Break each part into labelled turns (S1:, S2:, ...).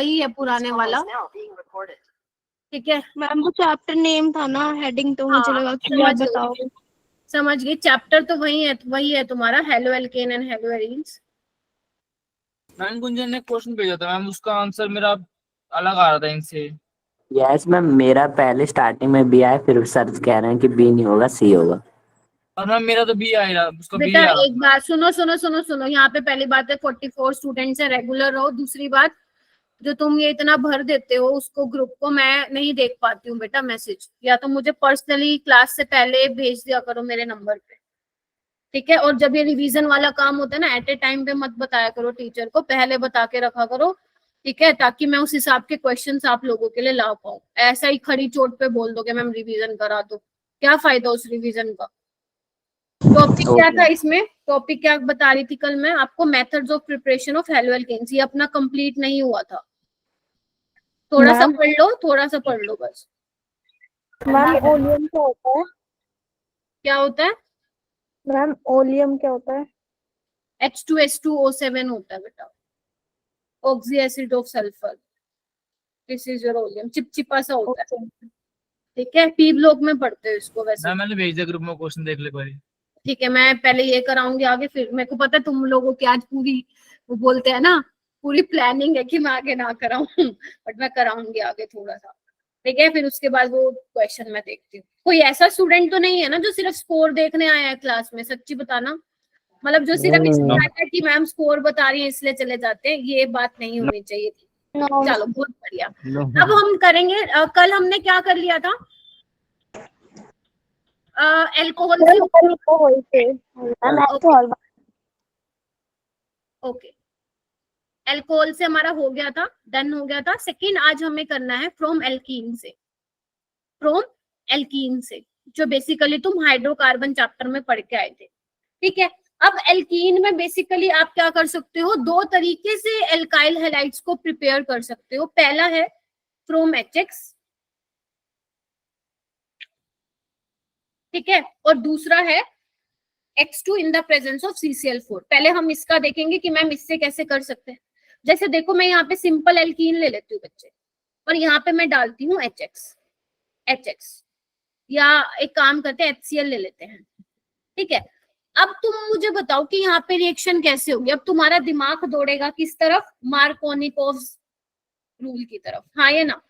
S1: वही है पुराने वाला, ठीक है।
S2: मैम वो चैप्टर नेम था ना, हेडिंग तो मुझे लगा कि आप बताओगे।
S1: समझ गई, चैप्टर तो वही है तुम्हारा, halo alkane and hello arenes.
S3: Ma'am Gunjan ने क्वेश्चन भेजा था मैम, उसका आंसर मेरा अलग आ रहा था इनसे।
S4: यस मैम, मेरा पहले स्टार्टिंग में बी आया, फिर सर कह रहे हैं कि बी नहीं होगा सी होगा।
S3: और मैम मेरा तो बी आया, उसका बी
S1: बेटा
S3: आ रहा।
S1: एक बात सुनो, यहाँ पे पहली बात है 44 स्टूडेंट्स है, रेगुलर रहो। दूसरी बात, जो तुम ये इतना भर देते हो उसको, ग्रुप को मैं नहीं देख पाती हूँ बेटा मैसेज, या तो मुझे पर्सनली क्लास से पहले भेज दिया करो मेरे नंबर पे, ठीक है। और जब ये रिवीजन वाला काम होता है ना, एट ए टाइम पे मत बताया करो टीचर को, पहले बता के रखा करो, ठीक है, ताकि मैं उस हिसाब के क्वेश्चंस आप लोगों के लिए ला पाऊँ। ऐसा ही खड़ी चोट पे बोल दोगे मैम रिवीजन करा दो, क्या फायदा उस रिवीजन का। टॉपिक क्या था इसमें, टॉपिक क्या बता रही थी कल मैं आपको, methods of preparation of halo alkanes, ये अपना कंप्लीट नहीं हुआ था, थोड़ा सा पढ़ लो, थोड़ा सा पढ़ लो बस।
S2: मैम ओलियम क्या होता है?
S1: क्या होता है
S2: मैम ओलियम क्या होता है?
S1: H2SO7 होता है बेटा, oxy acid of sulphur, this is your oleum, चिपचिपा सा होता है, ठीक है। पी ब्लॉक में पढ़ते हो इसको वैसे।
S3: मैंने भेज दिया ग्रुप में, क्वेश्चन देख ले भाई।
S1: ठीक है, मैं पहले ये कराऊंगी आगे, फिर मेरे को पता है तुम लोगों की आज पूरी, वो बोलते हैं ना, पूरी प्लानिंग है कि मैं आगे ना कराऊं बट मैं कराऊंगी आगे थोड़ा सा, ठीक है। फिर उसके बाद वो क्वेश्चन मैं देखती हूँ। कोई ऐसा स्टूडेंट तो नहीं है ना जो सिर्फ स्कोर देखने आया है क्लास में, सच्ची बताना, मतलब जो सिर्फ इसलिए आता है कि मैम स्कोर बता रही है इसलिए चले जाते हैं, ये बात नहीं होनी चाहिए थी। चलो बहुत बढ़िया। अब हम करेंगे, कल हमने क्या कर लिया था, एल्कोहल से, ओके, एल्कोहल से हमारा हो गया था, डन हो गया था। सेकंड आज हमें करना है फ्रॉम एल्कीन से, फ्रॉम एल्कीन से, जो बेसिकली तुम हाइड्रोकार्बन चैप्टर में पढ़ के आए थे, ठीक है। अब एल्कीन में बेसिकली आप क्या कर सकते हो, दो तरीके से एल्काइल हैलाइड्स को प्रिपेयर कर सकते हो। पहला है फ्रॉम HX, ठीक है, और दूसरा है X2 in the presence of CCl4। पहले हम इसका देखेंगे कि मैम इससे कैसे कर सकते हैं। जैसे देखो मैं यहाँ पे सिंपल एल्कीन ले लेती हूँ बच्चे, और यहाँ पे मैं डालती हूँ HX, या एक काम करते हैं HCl ले लेते हैं, ठीक है। अब तुम मुझे बताओ कि यहाँ पे रिएक्शन कैसे होगी। अब तुम्हारा दिमाग दौड़ेगा किस तरफ, मार्कोनिकोव्स रूल की तरफ, हाँ या ना।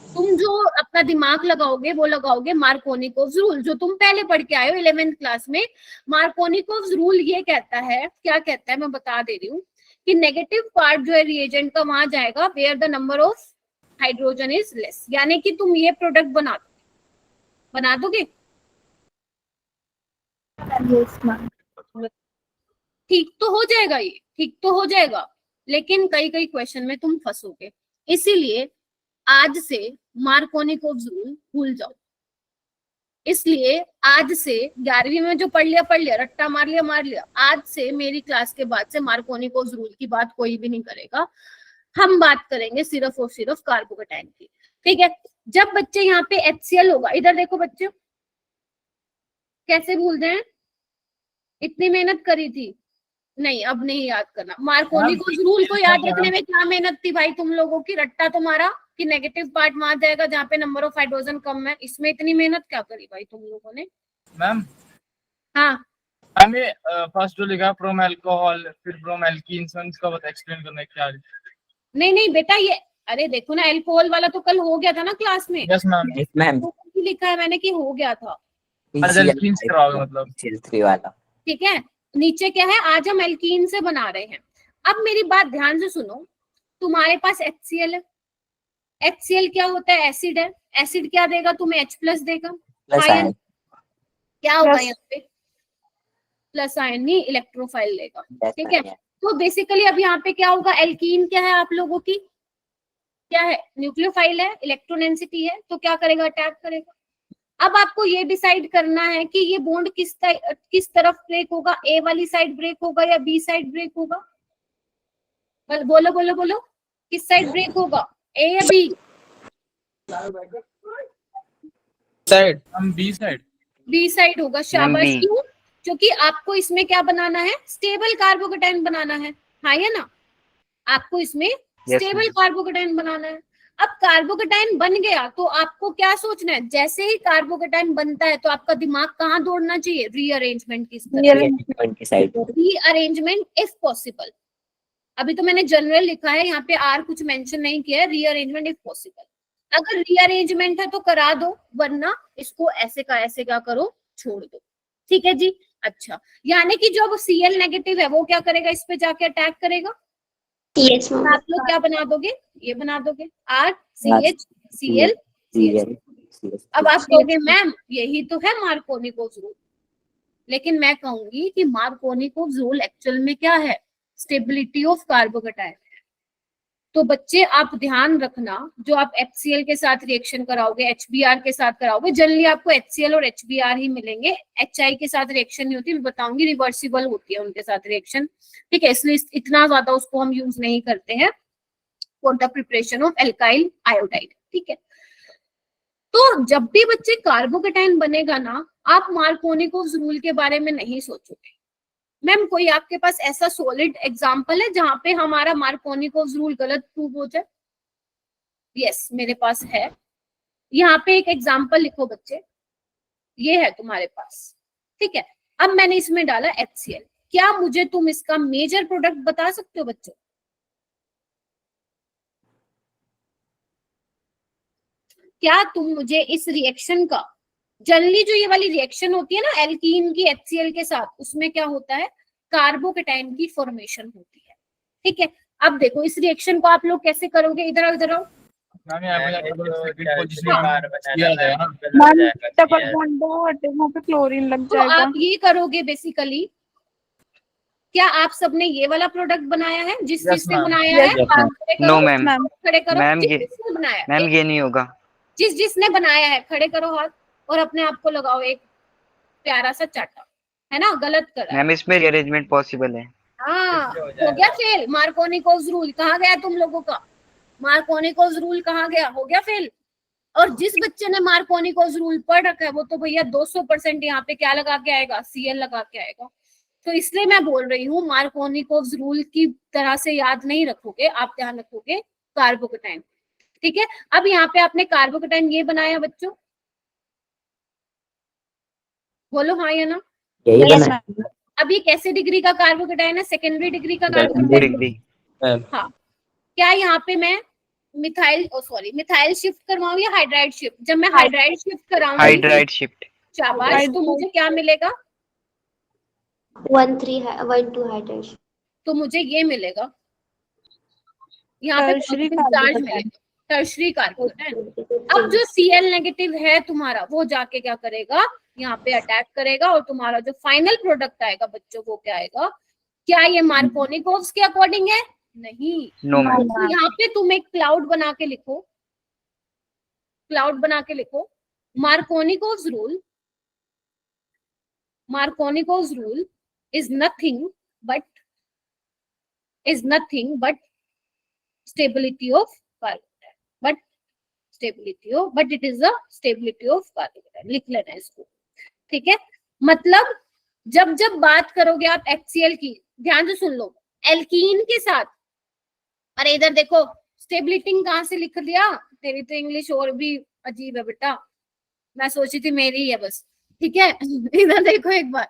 S1: तुम जो अपना दिमाग लगाओगे वो लगाओगे मार्कोनिकोव्स रूल, जो तुम पहले पढ़ के आए हो 11th क्लास में। मार्कोनिकोव्स रूल ये कहता है, क्या कहता है मैं बता दे रही हूँ, कि नेगेटिव पार्ट जो है रिएजेंट का वहां जाएगा where the number of hydrogen is less, यानी कि तुम ये प्रोडक्ट बना दोगे। ठीक तो हो जाएगा, ये ठीक तो हो जाएगा, लेकिन कई कई क्वेश्चन में तुम फंसोगे, इसीलिए आज से मार्कोनिकोव्स रूल भूल जाओ। इसलिए आज से 11वीं में जो पढ़ लिया, रट्टा मार लिया, आज से मेरी क्लास के बाद से मार्कोनिकोव्स रूल की बात कोई भी नहीं करेगा। हम बात करेंगे सिर्फ और सिर्फ कार्बोकेटाइन की, ठीक है। जब बच्चे यहाँ पे HCl होगा, इधर देखो बच्चे, कैसे भूल जाए, इतनी मेहनत करी थी, नहीं अब नहीं याद करना। मार्कोनिकोव्स रूल को याद रखने में क्या मेहनत थी भाई तुम लोगों की, रट्टा तुम्हारा कि नेगेटिव पार्ट वहां जाएगा जहाँ पे नंबर ऑफ हाइड्रोजन कम है, इसमें इतनी मेहनत क्या करी भाई तुम लोगों ने।
S3: मैम
S1: हाँ
S3: हमें फर्स्ट जो लिखा फ्रॉम अल्कोहल, फिर फ्रॉम एल्कीन्स, इसका बता एक्सप्लेन करना है क्या है।
S1: नहीं बेटा, ये अरे देखो ना, अल्कोहल वाला तो कल हो गया था ना क्लास में।
S3: यस मैम,
S4: मैम
S1: लिखा है मैंने कि हो गया था,
S3: एल्कीन्स कराओगे मतलब
S4: CL3 वाला,
S1: ठीक है। नीचे क्या है, आज हम एल्कीन से बना रहे हैं। अब मेरी बात ध्यान से सुनो, तुम्हारे पास HCl है, HCl क्या होता है, एसिड है, एसिड क्या देगा तुम्हें, H+ देगा, आयन क्या होगा यहाँ पे, प्लस आयन नहीं, इलेक्ट्रोफाइल लेगा, ठीक है। तो बेसिकली अब यहाँ पे क्या होगा, एल्कीन क्या है आप लोगों की, क्या है, न्यूक्लियोफाइल है, इलेक्ट्रोनेंसिटी है, तो क्या करेगा, अटैक करेगा। अब आपको ये डिसाइड करना है कि ये बॉन्ड किस तरफ ब्रेक होगा, ए वाली साइड ब्रेक होगा या बी साइड ब्रेक होगा, बोलो बोलो बोलो, किस साइड ब्रेक होगा, ए या बी
S3: साइड, हम बी साइड,
S1: बी साइड होगा, शाबाश। क्यों, क्योंकि आपको इसमें क्या बनाना है, स्टेबल कार्बोकेटाइन बनाना है, हाँ या ना, आपको इसमें स्टेबल कार्बोकेटाइन बनाना है। अब कार्बोकेटाइन बन गया तो आपको क्या सोचना है, जैसे ही कार्बोकेटाइन बनता है तो आपका दिमाग कहाँ दौड़ना चाहिए, रीअरेंजमेंट की
S4: Rearrangement की साइड।
S1: Rearrangement if possible. अभी तो मैंने जनरल लिखा है, यहाँ पे आर कुछ मेंशन नहीं किया है, रीअरेंजमेंट इफ पॉसिबल। अगर रीअरेंजमेंट है तो करा दो, वरना इसको ऐसे का ऐसे क्या करो, छोड़ दो। ठीक है जी। अच्छा, यानी कि जो Cl नेगेटिव है वो क्या करेगा, इस पे जाके अटैक करेगा।
S2: Yes ma'am.
S1: आप लोग क्या बना दोगे, ये बना दोगे RCH Cl। अब आप कहोगे मैम यही तो है मार्कोनिकोव रूल, लेकिन मैं कहूंगी कि मार्कोनिकोव रूल एक्चुअल में क्या है, स्टेबिलिटी ऑफ कार्बोकेटाइन है। तो बच्चे आप ध्यान रखना, जो आप HCl के साथ रिएक्शन कराओगे, HBr के साथ कराओगे, जनरली आपको HCl और HBr ही मिलेंगे, HI के साथ रिएक्शन नहीं होती, मैं बताऊंगी, रिवर्सिबल होती है उनके साथ रिएक्शन। ठीक है, इसलिए इतना ज्यादा उसको हम यूज नहीं करते हैं for the preparation of alkyl iodide. ठीक है, तो जब भी बच्चे कार्बोकेटाइन बनेगा ना, आप मार्कोनिकोव रूल के बारे में नहीं सोचोगे। मैम कोई आपके पास ऐसा सॉलिड एग्जांपल है जहां पे हमारा मार्कोनिकोव रूल गलत प्रूव हो जाए? यस, मेरे पास है। यहाँ पे एक एग्जांपल लिखो बच्चे, ये है तुम्हारे पास। ठीक है, अब मैंने इसमें डाला HCl। क्या मुझे तुम इसका मेजर प्रोडक्ट बता सकते हो बच्चों? क्या तुम मुझे इस रिएक्शन का, जनरली जो ये वाली रिएक्शन होती है ना एल्कीन की HCl के साथ, उसमें क्या होता है, कार्बोकेटाइन की फॉर्मेशन होती है। ठीक है, अब देखो इस रिएक्शन को आप लोग कैसे करोगे, इधर आओ इधर आओ।
S3: मैम यहाँ पे डबल पोजीशन
S2: डबल बॉन्ड हटे, वहाँ पे क्लोरीन लग
S1: तो
S2: जाएगा।
S1: आप ये करोगे बेसिकली, क्या आप सबने ये वाला प्रोडक्ट बनाया है, जिस
S3: Yes,
S1: जिसने
S3: ma'am.
S1: बनाया
S2: Yes,
S1: है?
S2: ma'am.
S1: खड़े करो,
S5: No, ma'am.
S1: खड़े करो।
S5: मैम
S1: जिस
S5: ये
S1: जिसने बनाया है,
S5: मैम ये नहीं होगा।
S1: जिस जिसने बनाया है खड़े करो हाथ, और अपने आप को लगाओ एक प्यारा सा चाटा, है ना, गलत करा है।
S5: मैम इसमें रीअरेंजमेंट पॉसिबल है।
S1: हाँ, हो गया फेल। मार्कोनिकोव रूल कहाँ गया तुम लोगों का, मार्कोनिकोव रूल कहाँ गया, हो गया फेल। और जिस बच्चे ने मार्कोनिकोव रूल पढ़ रखा है वो तो भैया 200% यहाँ पे क्या लगा के आएगा, Cl लगा के आएगा। तो इसलिए मैं बोल रही हूँ मार्कोनिकोव रूल की तरह से याद नहीं रखोगे, आप ध्यान रखोगे कार्बोकेटाइन। ठीक है, अब यहाँ पे आपने कार्बोकेटाइन ये बनाया बच्चों, बोलो हाँ या ना।
S4: यही
S2: Yes,
S4: बना।
S2: ma'am.
S1: अब ये कैसे डिग्री का कार्बोकेटाइन है, सेकेंडरी डिग्री का
S4: Secondary
S1: कार्बोकेटाइन।
S5: डिग्री।
S1: हाँ, क्या यहाँ पे मैं मिथाइल शिफ्ट करवाऊं या हाइड्राइड शिफ्ट? जब मैं हाइड्राइड शिफ्ट कराऊंगी,
S5: हाइड्राइड शिफ्ट।
S1: शाबाश, तो मुझे क्या मिलेगा,
S2: 1,2 हाइड्रेशन।
S1: तो मुझे ये मिलेगा, यहाँ पे
S2: Tertiary
S1: पॉजिटिव चार्ज
S2: कार्बोकेटाइन।
S1: मिलेगा, टर्शरी कार्बोकेटाइन। अब जो Cl नेगेटिव है तुम्हारा, वो जाके क्या करेगा, यहाँ पे अटैक करेगा, और तुम्हारा जो फाइनल प्रोडक्ट आएगा बच्चों, वो क्या आएगा? क्या ये मार्कोनिकोव्स के अकॉर्डिंग है? नहीं।
S5: No ma'am.
S1: तो यहाँ पे तुम एक क्लाउड बना के लिखो, क्लाउड बना के लिखो, Markovnikov's rule is nothing but stability of carbocation, but it is a stability of carbocation, लिख लेना इसको। ठीक है, मतलब जब जब बात करोगे आप HCl की, ध्यान से सुन लो, एल्कीन के साथ, अरे इधर देखो, स्टेबिलिटी कहाँ से लिख दिया, तेरी तो इंग्लिश और भी अजीब है बेटा, मैं सोची थी मेरी ही है बस। ठीक है, इधर देखो एक बार।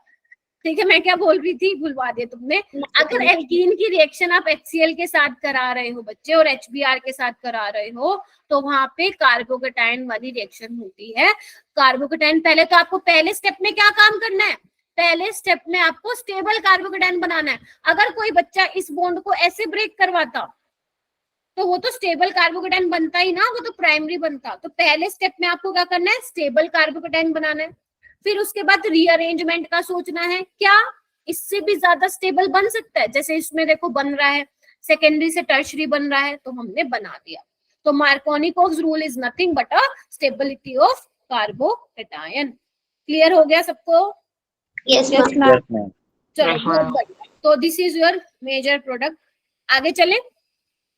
S1: ठीक है, मैं क्या बोल रही थी, भुलवा दिया तुमने। अगर एल्कीन की रिएक्शन आप HCl के साथ करा रहे हो बच्चे, और HBr के साथ करा रहे हो, तो वहां पे कार्बोकेटाइन वाली रिएक्शन होती है। कार्बोकेटाइन, पहले तो आपको पहले स्टेप में क्या काम करना है, पहले स्टेप में आपको स्टेबल कार्बोकेटाइन बनाना है। अगर कोई बच्चा इस बॉन्ड को ऐसे ब्रेक करवाता तो वो तो स्टेबल कार्बोकेटाइन बनता ही ना, वो तो प्राइमरी बनता। तो पहले स्टेप में आपको क्या करना है, स्टेबल कार्बोकेटाइन बनाना है। फिर उसके बाद रीअरेंजमेंट का सोचना है, क्या इससे भी ज्यादा स्टेबल बन सकता है, जैसे इसमें देखो बन रहा है, सेकेंडरी से टर्शरी बन रहा है, तो हमने बना दिया। तो Markovnikov's rule is nothing but a stability of carbocation. Clear हो गया सबको?
S2: Yes
S4: Yes, ma'am.
S1: चलो,
S5: Yes,
S1: बहुत
S5: ma'am.
S1: बढ़िया। तो this is your major product. आगे चले?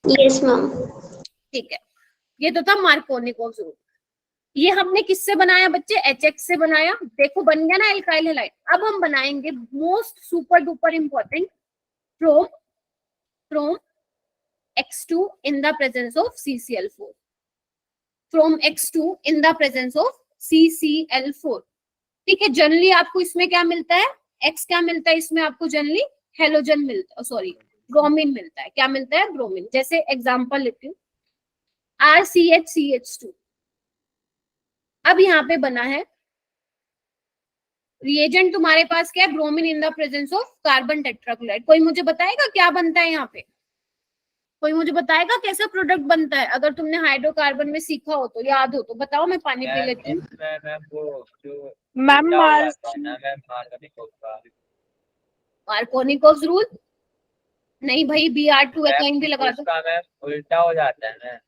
S2: Yes ma'am.
S1: ठीक है, ये तो था मार्कोनिकोव्स रूल। ये हमने किससे बनाया बच्चे, HX से बनाया। देखो बन गया ना एल्काइल हैलाइड। अब हम बनाएंगे most super duper important, from X2 in the presence of CCl4. From X2 in the presence of CCl4. ठीक है, जनरली आपको इसमें क्या मिलता है, X क्या मिलता है इसमें आपको जनरली हेलोजन मिलता है, सॉरी ब्रोमीन मिलता है। क्या मिलता है, ब्रोमीन। जैसे एग्जांपल लेती हूँ RCHCH2। अब यहाँ पे बना है रिएजेंट तुम्हारे पास क्या है, bromine in the presence of carbon tetrachloride. कोई मुझे बताएगा क्या बनता है यहाँ पे, कोई मुझे बताएगा कैसा प्रोडक्ट बनता है? अगर तुमने हाइड्रोकार्बन में सीखा हो तो, याद हो तो बताओ, मैं पानी पी लेती हूँ।
S2: मैम
S1: मार्कोनिकोव रूल नहीं भाई, Br2 है, कहीं भी लगा दो।
S3: उल्टा हो जाता है ना,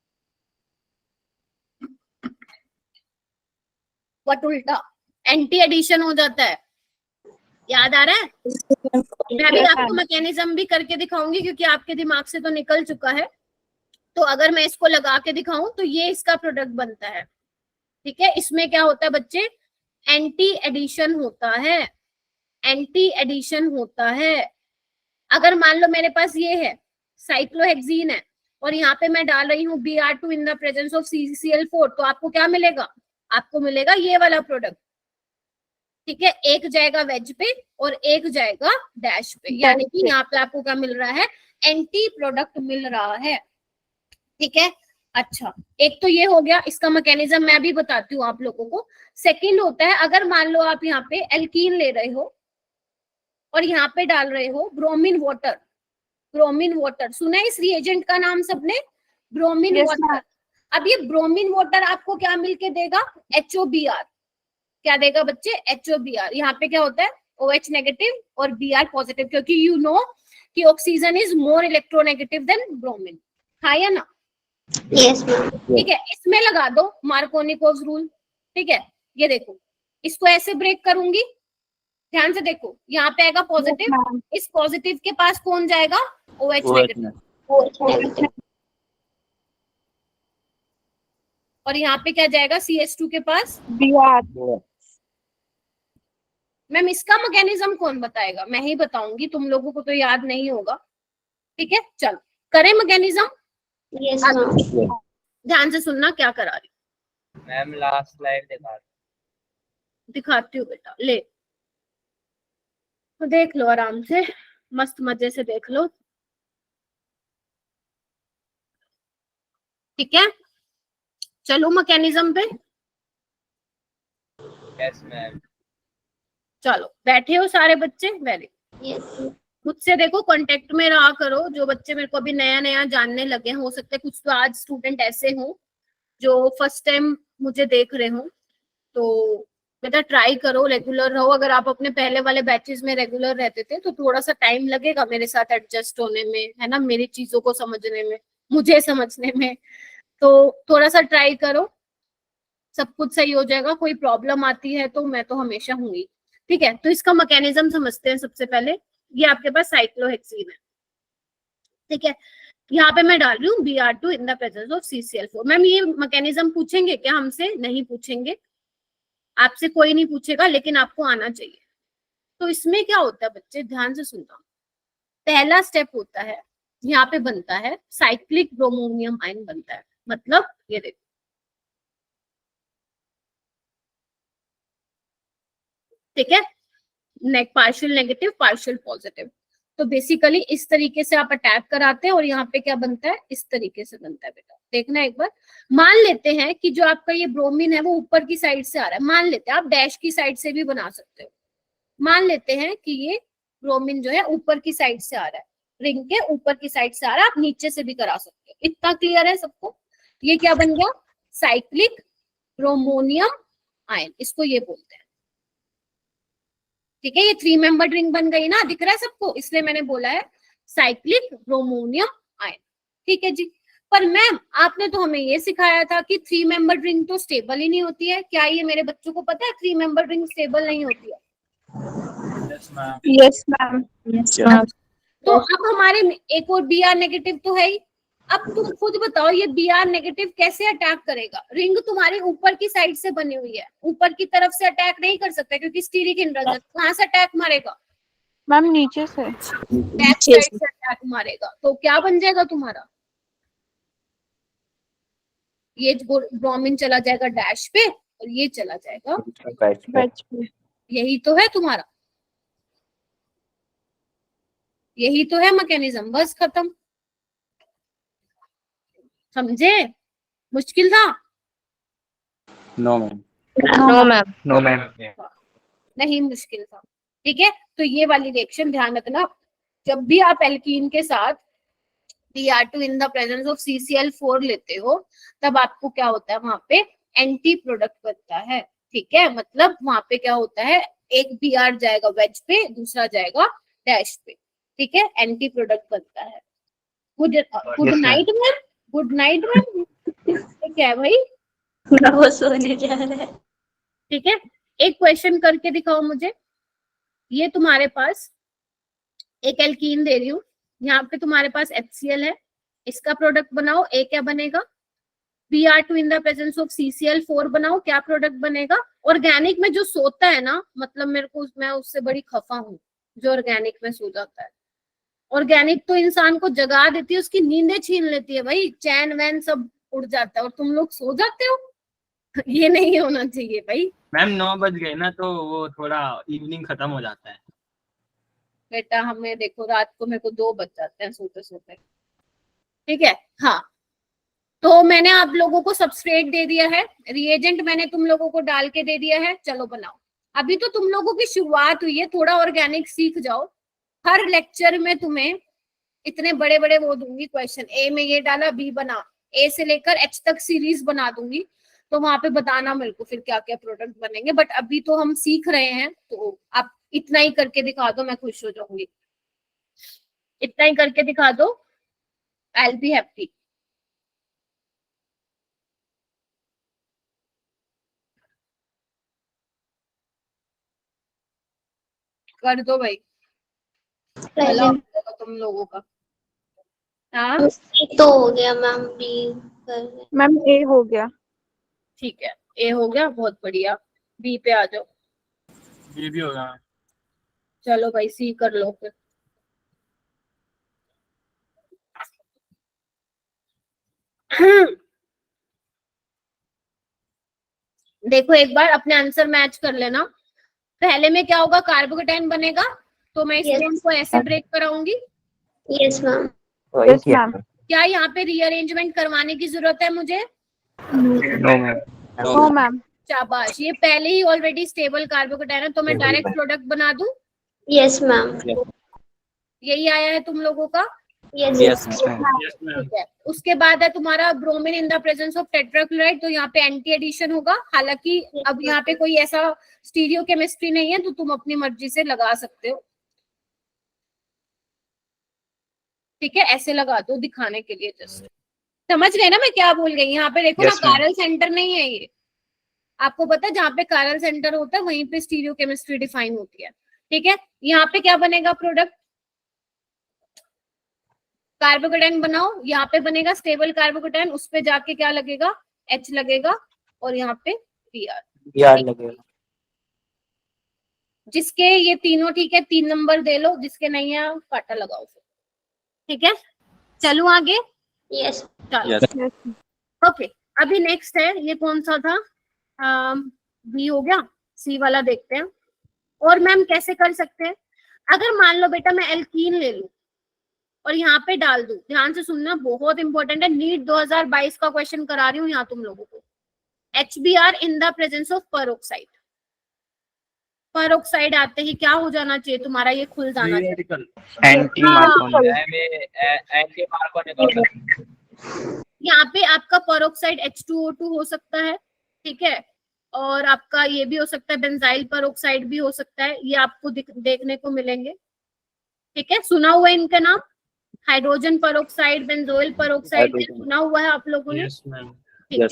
S1: व्हाट उल्टा? एंटी एडिशन हो जाता है, याद आ रहा है? मैं भी आपको मैकेनिज्म भी करके दिखाऊंगी क्योंकि आपके दिमाग से तो निकल चुका है। तो अगर मैं इसको लगा के दिखाऊं तो ये इसका प्रोडक्ट बनता है। ठीक है, इसमें क्या होता है बच्चे, एंटी एडिशन होता है, एंटी एडिशन होता है। अगर मान लो मेरे पास ये है साइक्लोहेक्सीन है और यहाँ पे मैं डाल रही हूँ Br2 in the presence of CCl4, तो आपको क्या मिलेगा, आपको मिलेगा ये वाला प्रोडक्ट। ठीक है, एक जाएगा वेज पे और एक जाएगा डैश पे, यानी कि यहाँ पे आपको क्या मिल रहा है, एंटी प्रोडक्ट मिल रहा है। ठीक है, अच्छा एक तो ये हो गया, इसका मैकेनिज्म मैं भी बताती हूँ आप लोगों को। सेकंड होता है, अगर मान लो आप यहाँ पे एल्कीन ले रहे हो और यहाँ पे डाल रहे हो ब्रोमीन वाटर। ब्रोमीन वाटर सुना है इस रिएजेंट का नाम सबने, ब्रोमीन वाटर। अब ये ब्रोमीन वाटर आपको क्या मिलके देगा, HOBr। क्या देगा बच्चे, HOBr। यहाँ पे क्या होता है, OH नेगेटिव और Br पॉजिटिव, क्योंकि यू नो कि oxygen is more electronegative than bromine. हाँ या ना?
S2: यस।
S1: ठीक है, इसमें लगा दो मार्कोनिकोव रूल। ठीक है, ये देखो, इसको ऐसे ब्रेक करूंगी, ध्यान से देखो, यहाँ पे आएगा पॉजिटिव, इस पॉजिटिव के पास कौन जाएगा, OH नेगेटिव, और यहाँ पे क्या जाएगा, CH2 के पास
S2: Br।
S1: मैम इसका मैकेनिज्म कौन बताएगा, मैं ही बताऊंगी, तुम लोगों को तो याद नहीं होगा। ठीक है, चलो करें मैकेनिज्म।
S2: यस
S1: ध्यान से सुनना क्या करा रही हूँ।
S3: मैम लास्ट स्लाइड
S1: दिखाती हूँ बेटा, ले तो देख लो आराम से, मस्त मजे से देख लो। ठीक है, चलो मैकेनिज्म पे।
S3: Yes ma'am.
S1: चलो बैठे हो सारे बच्चे, वेरी
S2: यस।
S1: मुझसे देखो कांटेक्ट में रहा करो। जो बच्चे मेरे को अभी नया नया जानने लगे हैं, हो सकता है कुछ तो आज स्टूडेंट ऐसे हो जो फर्स्ट टाइम मुझे देख रहे हो, तो बेटा ट्राई करो, रेगुलर रहो। अगर आप अपने पहले वाले बैचेस में रेगुलर रहते थे तो थोड़ा सा टाइम लगेगा मेरे साथ एडजस्ट होने में, है ना, मेरी चीजों को समझने में, मुझे समझने में। तो थोड़ा सा ट्राई करो, सब कुछ सही हो जाएगा। कोई प्रॉब्लम आती है तो मैं तो हमेशा हूँ। ठीक है, तो इसका मैकेनिज्म समझते हैं। सबसे पहले ये आपके पास साइक्लोहेक्सीन है। ठीक है, यहाँ पे मैं डाल रही हूँ Br2 in the presence of CCl4। Ma'am ये मैकेनिज्म पूछेंगे क्या हमसे? नहीं पूछेंगे, आपसे कोई नहीं पूछेगा, लेकिन आपको आना चाहिए। तो इसमें क्या होता है बच्चे, ध्यान से सुनना। पहला स्टेप होता है, यहाँ पे बनता है साइक्लिक ब्रोमोनियम आयन बनता है। मतलब ये देखो, ठीक है, पार्शियल नेगेटिव पार्शियल पॉजिटिव। तो बेसिकली इस तरीके से आप अटैक कराते हैं और यहाँ पे क्या बनता है, इस तरीके से बनता है। बेटा देखना एक बार। मान लेते हैं कि जो आपका ये ब्रोमीन है वो ऊपर की साइड से आ रहा है। मान लेते हैं, आप डैश की साइड से भी बना सकते हो। मान लेते हैं कि ये ब्रोमीन जो है ऊपर की साइड से आ रहा है, रिंग के ऊपर की साइड से आ रहा है। आप नीचे से भी करा सकते हो। इतना क्लियर है सबको? ये क्या बन गया, साइक्लिक ब्रोमोनियम आयन, इसको ये बोलते हैं। ठीक है, ये 3 मेंबर्ड रिंग बन गई ना, दिख रहा है सबको? इसलिए मैंने बोला है साइक्लिक ब्रोमोनियम आयन। ठीक है जी। पर मैम आपने तो हमें ये सिखाया था कि 3 मेंबर्ड रिंग तो स्टेबल ही नहीं होती है। क्या ये मेरे बच्चों को पता है 3 मेंबर्ड रिंग स्टेबल नहीं होती है?
S2: Yes ma'am. Yes ma'am.
S1: तो अब हमारे में एक और Br नेगेटिव तो है ही। अब तुम खुद बताओ ये Br नेगेटिव कैसे अटैक करेगा? रिंग तुम्हारी ऊपर की साइड से बनी हुई है, ऊपर की तरफ से अटैक नहीं कर सकता क्योंकि स्टीरिक हिंड्रेंस है। कहां से अटैक मारेगा
S2: मैम? नीचे से।
S1: बैक साइड से अटैक मारेगा। तो क्या बन जाएगा तुम्हारा, ये ब्रोमीन चला जाएगा डैश पे और ये चला जाएगा,
S2: बैच पे।
S1: यही तो है तुम्हारा, यही तो है मैकेनिज्म, बस खत्म। समझे? मुश्किल था?
S6: No ma'am.
S2: No ma'am.
S5: No ma'am.
S1: नहीं मुश्किल था। ठीक है, तो ये वाली रिएक्शन ध्यान रखना, जब भी आप एल्कीन के साथ Br2 in the presence of CCl4 लेते हो तब आपको क्या होता है, वहां पे एंटी प्रोडक्ट बनता है। ठीक है, मतलब वहां पे क्या होता है, एक Br जाएगा वेज पे, दूसरा जाएगा डैश पे। ठीक है, एंटी प्रोडक्ट बनता है। Good
S5: Yes, ma'am.
S1: Night ma'am, good night ma'am. क्या है भाई?
S2: वो सोने जा रहा है।
S1: ठीक है, एक क्वेश्चन करके दिखाओ मुझे। ये तुम्हारे पास एक एल्कीन दे रही हूँ, यहाँ पे तुम्हारे पास HCl है, इसका प्रोडक्ट बनाओ, ए क्या बनेगा, Br2 in the presence of CCl4 बनाओ, क्या प्रोडक्ट बनेगा। ऑर्गेनिक में जो सोता है ना, मतलब मेरे को, मैं उससे बड़ी खफा हूँ जो ऑर्गेनिक में सो जाता है। ऑर्गेनिक तो इंसान को जगा देती है, उसकी नींदें छीन लेती है भाई, चैन वैन सब उड़ जाता है, और तुम लोग सो जाते हो। ये नहीं होना चाहिए भाई।
S6: मैम 9 बज गए ना तो वो थोड़ा इवनिंग खत्म हो जाता है।
S1: बेटा हमें देखो, रात को मेरे को 2 बज जाते हैं सोते सोते। ठीक है, हाँ, तो मैंने आप लोगों को सबस्ट्रेट दे दिया है, रिएजेंट मैंने तुम लोगों को डाल के दे दिया है, चलो बनाओ। अभी तो तुम लोगों की शुरुआत हुई है, थोड़ा ऑर्गेनिक सीख जाओ। हर लेक्चर में तुम्हें इतने बड़े बड़े वो दूंगी क्वेश्चन, ए में ये डाला, बी बना, ए से लेकर एच तक सीरीज बना दूंगी, तो वहां पे बताना मेरे को फिर क्या क्या प्रोडक्ट बनेंगे। बट अभी तो हम सीख रहे हैं, तो आप इतना ही करके दिखा दो, मैं खुश हो जाऊंगी। इतना ही करके दिखा दो, आई विल बी हैप्पी। कर दो भाई, भला हो जाएगा तुम लोगों का। हाँ
S7: तो हो गया मैम, बी कर
S2: मैम ए हो गया।
S1: ठीक है, ए हो गया, बहुत बढ़िया। बी पे आ जाओ।
S6: ये भी होगा।
S1: चलो भाई, सी कर लो फिर। देखो एक बार अपने आंसर मैच कर लेना। पहले में क्या होगा, कार्बोकेटाइन बनेगा, तो मैं इस बॉन्ड को ऐसे ब्रेक कराऊंगी।
S7: Yes ma'am.
S2: Yes ma'am.
S1: क्या यहाँ पे रीअरेंजमेंट करवाने की जरूरत है मुझे?
S5: No ma'am.
S2: No ma'am.
S1: शाबाश, ये पहले ही ऑलरेडी स्टेबल कार्बोकेटाइन है, तो मैं डायरेक्ट प्रोडक्ट बना दूं।
S7: Yes ma'am.
S1: यही आया है तुम लोगों का।
S7: Yes
S5: Yes, ma'am.
S6: Yes ma'am.
S1: ठीक है, उसके बाद है तुम्हारा bromine in the presence of tetrachloride, तो यहाँ पे एंटी एडिशन होगा। हालांकि अब यहाँ पे कोई ऐसा स्टीरियो केमिस्ट्री नहीं है, तो तुम अपनी मर्जी से लगा सकते हो। ठीक है, ऐसे लगा दो दिखाने के लिए, जस्ट समझ गए ना मैं क्या बोल गई। यहाँ पे देखो ना,
S5: Yes, ma'am.
S1: कारल सेंटर नहीं है ये, आपको पता है जहाँ पे कारल सेंटर होता है वहीं पे स्टीरियो केमिस्ट्री डिफाइन होती है। ठीक है, यहाँ पे क्या बनेगा प्रोडक्ट, कार्बोकेटाइन बनाओ, यहाँ पे बनेगा स्टेबल कार्बोकेटाइन, उस पे जाके क्या लगेगा, H लगेगा, और यहाँ पे Br।
S4: लगेगा।
S1: जिसके ये तीनों ठीक है 3 नंबर दे लो, जिसके नहीं है काटा लगाओ फिर। ठीक है, चलो आगे।
S7: यस।
S1: चलो ओके, अभी नेक्स्ट है, ये कौन सा था, बी हो गया, सी वाला देखते हैं। और मैम कैसे कर सकते हैं, अगर मान लो बेटा मैं एल्कीन ले लूं और यहाँ पे डाल दूं, ध्यान से सुनना, बहुत इंपॉर्टेंट है, नीट 2022 का क्वेश्चन करा रही हूँ यहाँ तुम लोगों को। HBr in the presence of peroxide, peroxide आते ही क्या हो जाना चाहिए तुम्हारा, ये खुल जाना चाहिए।
S5: एंटी
S1: यहाँ पे आपका पेरोक्साइड H2O2 हो सकता है। ठीक है, और आपका ये भी हो सकता है, बेंजाइल पेरोक्साइड भी हो सकता है, ये आपको देखने को मिलेंगे। ठीक है, सुना हुआ है इनका नाम, हाइड्रोजन पेरोक्साइड, बेंजोइल पेरोक्साइड, सुना हुआ है आप लोगों ने।
S6: Yes ma'am.
S1: ठीक है,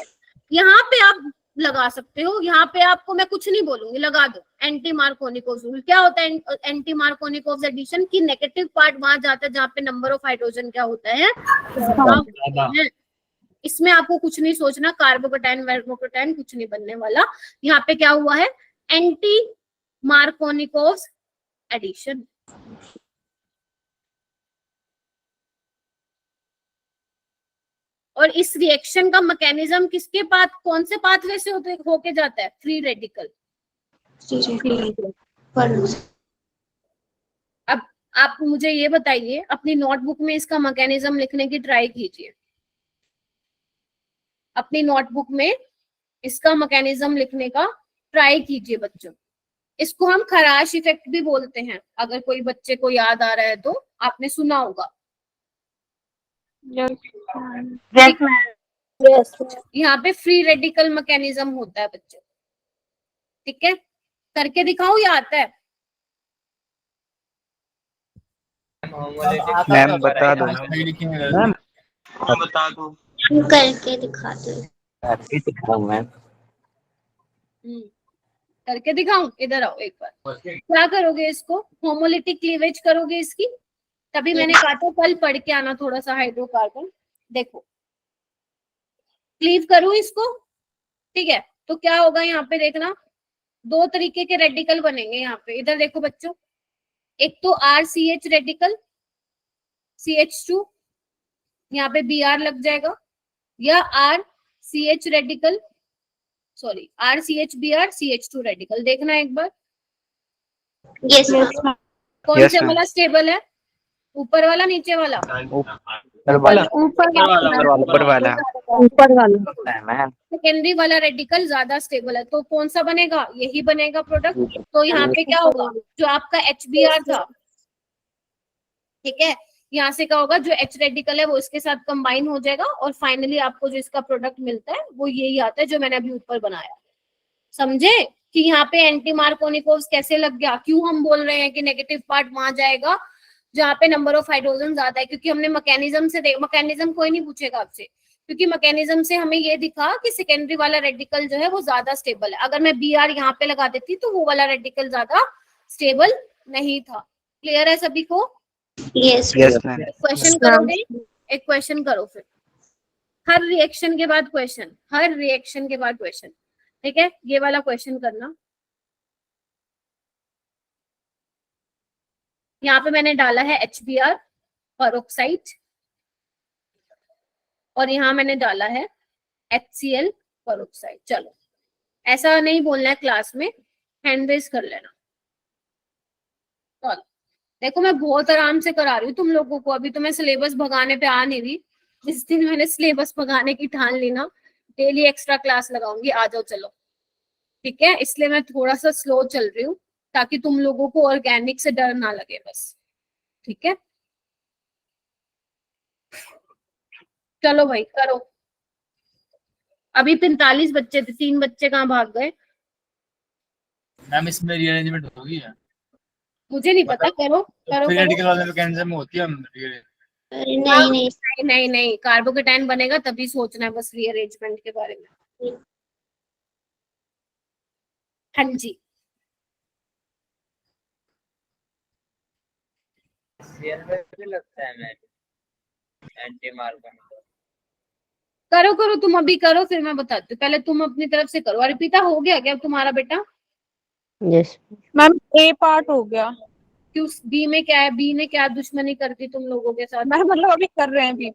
S1: यहाँ पे आप लगा सकते हो, यहाँ पे आपको मैं कुछ नहीं बोलूंगी, लगा दो एंटी मार्कोनिकोव रूल। क्या होता है एंटी मार्कोनिकोव एडिशन की, नेगेटिव पार्ट वहां जाता है जहाँ पे नंबर ऑफ हाइड्रोजन क्या होता है,
S6: ज्यादा।
S1: इसमें आपको कुछ नहीं सोचना, कार्बोकेटाइन वर्मोकेटाइन कुछ नहीं बनने वाला। यहाँ पे क्या हुआ है, एंटी मार्कोनिकोव एडिशन। और इस रिएक्शन का मैकेनिज्म किसके पाथ, कौन से पाथवे से होके जाता है? Free radical. अब आप मुझे ये बताइए, अपनी नोटबुक में इसका मैकेनिज्म लिखने की ट्राई कीजिए। अपनी नोटबुक में इसका मैकेनिज्म लिखने का ट्राई कीजिए बच्चों। इसको हम खराश इफेक्ट भी बोलते हैं, अगर कोई बच्चे को याद आ रहा है तो आपने सुना होगा। यहाँ पे फ्री रेडिकल मैकेनिज्म होता है बच्चों, ठीक है? करके दिखाऊं या आता है?
S5: मैम बता दो।
S3: मैम
S6: बता दो।
S7: करके दिखा दो।
S4: करके दिखाऊं मैम?
S1: करके दिखाऊं? इधर आओ एक बार। क्या करोगे? इसको होमोलिटिक क्लीवेज करोगे इसकी, तभी मैंने कहा था कल पढ़ के आना थोड़ा सा हाइड्रोकार्बन। देखो क्लीव करूं इसको, ठीक है? तो क्या होगा यहाँ पे देखना, दो तरीके के रेडिकल बनेंगे यहाँ पे। इधर देखो बच्चों, एक तो RCH रेडिकल CH2, यहाँ पे Br लग जाएगा, या RCH radical, sorry RCH Br CH2 radical. देखना एक बार,
S7: यस मैम।
S1: कौन
S5: Yes,
S1: से
S5: ma'am.
S1: वाला स्टेबल है? ऊपर वाला नीचे वाला?
S5: ऊपर वाला। ऊपर वाला।
S4: मैम
S1: सेकेंडरी वाला रेडिकल ज्यादा स्टेबल है, तो कौन सा बनेगा? यही बनेगा प्रोडक्ट। तो यहाँ पे क्या होगा, जो आपका HBr था, ठीक है, यहाँ से क्या होगा, जो H रेडिकल है वो इसके साथ कंबाइन हो जाएगा, और फाइनली आपको जो इसका प्रोडक्ट मिलता है वो यही आता है जो मैंने अभी ऊपर बनाया। समझे कि यहाँ पे एंटी मार्कोनिकोव्स कैसे लग गया? क्यों हम बोल रहे हैं कि नेगेटिव पार्ट वहां जाएगा जहाँ पे नंबर ऑफ हाइड्रोजन ज्यादा है? क्योंकि हमने मैकेनिज्म से मैकेनिज्म कोई नहीं पूछेगा आपसे, क्योंकि मैकेनिज्म से हमें ये दिखा कि सेकेंडरी वाला रेडिकल जो है वो ज्यादा स्टेबल है। अगर मैं Br यहाँ पे लगा देती तो वो वाला रेडिकल ज्यादा स्टेबल नहीं था। क्लियर है सभी को?
S7: Yes
S5: ma'am.
S1: क्वेश्चन करोगे? एक क्वेश्चन करो फिर, हर रिएक्शन के बाद क्वेश्चन, हर रिएक्शन के बाद क्वेश्चन, ठीक है? ये वाला क्वेश्चन करना। यहाँ पे मैंने डाला है HBr परऑक्साइड, और यहाँ मैंने डाला है HCl परऑक्साइड। चलो, ऐसा नहीं बोलना है क्लास में, हैंड रेज कर लेना। चलो देखो, मैं बहुत आराम से करा रही हूँ तुम लोगों को, अभी तो मैं सिलेबस भगाने पे आ नहीं रही। जिस दिन मैंने सिलेबस भगाने की ठान ली ना, डेली एक्स्ट्रा क्लास लगाऊंगी, आ जाओ चलो, ठीक है? इसलिए मैं थोड़ा सा स्लो चल रही हूँ, ताकि तुम लोगों को ऑर्गेनिक से डर ना लगे बस, ठीक है? चलो भाई करो। अभी 45 बच्चे थे, 3 बच्चे कहाँ भाग गए?
S3: मैम इसमें रीअरेंजमेंट होगी है?
S1: मुझे नहीं पता, करो करो
S3: फ्री
S1: करो।
S3: रेडिकल वाले मैकेनिज्म में होती है
S7: नहीं नहीं
S1: नहीं नहीं, कार्बोकेटाइन बनेगा तभी सोचना है बस रीअरेंजमेंट के बारे में। हाँ जी,
S8: लगता है मैम एंटी मार्कोनिक।
S1: करो करो, तुम अभी करो, फिर मैं बताती हूँ। पहले तुम अपनी तरफ से करो। अर्पिता हो गया क्या तुम्हारा बेटा?
S2: यस मैम, ए पार्ट हो गया।
S1: क्यों? बी में क्या है? बी ने क्या दुश्मनी कर दी तुम लोगों के साथ?
S2: मैम मतलब अभी कर रहे हैं अभी।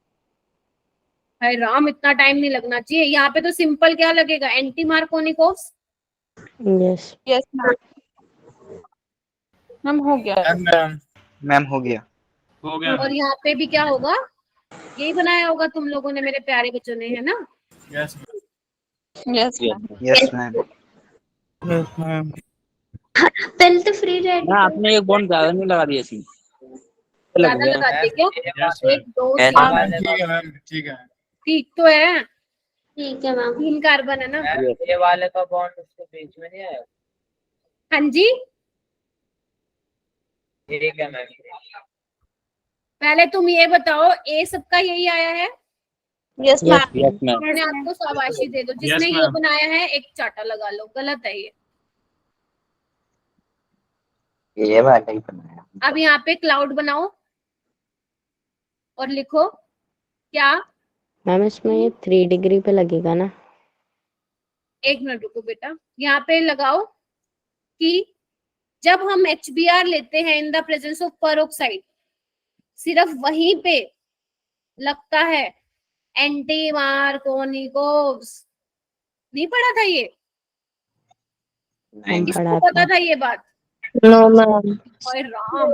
S1: हाय राम, इतना टाइम नहीं लगना चाहिए। यहाँ पे तो सिंपल क्या लगेगा, anti Markovnikov's.
S2: Yes yes ma'am हो गया।
S5: मैम हो गया।
S6: हो गया।
S1: और यहाँ पे भी क्या होगा, यही बनाया होगा तुम लोगों ने, मेरे प्यारे बच्चों ने, है ना?
S3: Yes
S2: yes
S5: yes ma'am.
S7: पहले तो फ्री रेडिकल।
S8: आपने एक बॉन्ड ज्यादा नहीं लगा दिया थी।
S1: ज्यादा लगाते क्या?
S3: यस
S1: 1 2
S4: Yes,
S1: 3,
S3: ठीक है मैम, ठीक है।
S1: ठीक तो है।
S7: ठीक है मैम।
S1: 3 कार्बन है ना?
S8: ये वाले का बॉन्ड उसके बीच में नहीं आया।
S1: हाँ जी,
S8: ठीक है मैम।
S1: पहले तुम ये बताओ, ए सबका यही आया है?
S2: Yes ma'am.
S8: Yes ma'am.
S1: मैंने आपको शाबाशी दे दो, जिसने
S6: Yes,
S1: ये
S6: ma'am.
S1: बनाया है एक चाटा लगा लो। गलत है
S4: ये वाला ही बनाया।
S1: अब यहाँ पे क्लाउड बनाओ और लिखो क्या।
S9: मैम इसमें ये 3 डिग्री पे लगेगा ना?
S1: 1 मिनट रुको बेटा, यहाँ पे लगाओ कि जब हम HBr लेते हैं इन द प्रेजेंस ऑफ परऑक्साइड, सिर्फ वहीं पे लगता है एंटी मार्कोनिकोव्स। नहीं पढ़ा था ये?
S9: हम
S1: किसको
S9: पढ़ा
S1: पता
S9: था।
S1: था ये बात?
S2: No ma'am.
S1: ओए राम,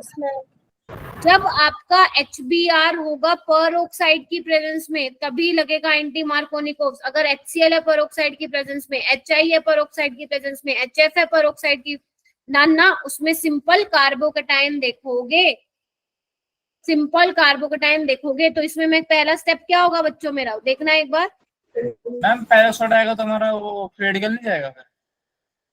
S1: जब आपका HBr होगा पर ऑक्साइड की प्रेजेंस में तभी लगेगा एंटी मार्कोनिकोव्स। अगर HCl है पर ऑक्साइड की प्रेजेंस में, HI है पर ऑक्साइड की प्रेजेंस में, HF है पर ऑक्साइड की, ना उसमें सिंपल कार्बोकेटायन देखोगे, सिंपल कार्बोकेटायन देखोगे तो इसमें मैं पहला स्टेप क्या होगा बच्चों मेरा, देखना एक बार।
S3: मैम पहले सोडा आएगा तो हमारा वो फ्री रेडिकल नहीं जाएगा फिर?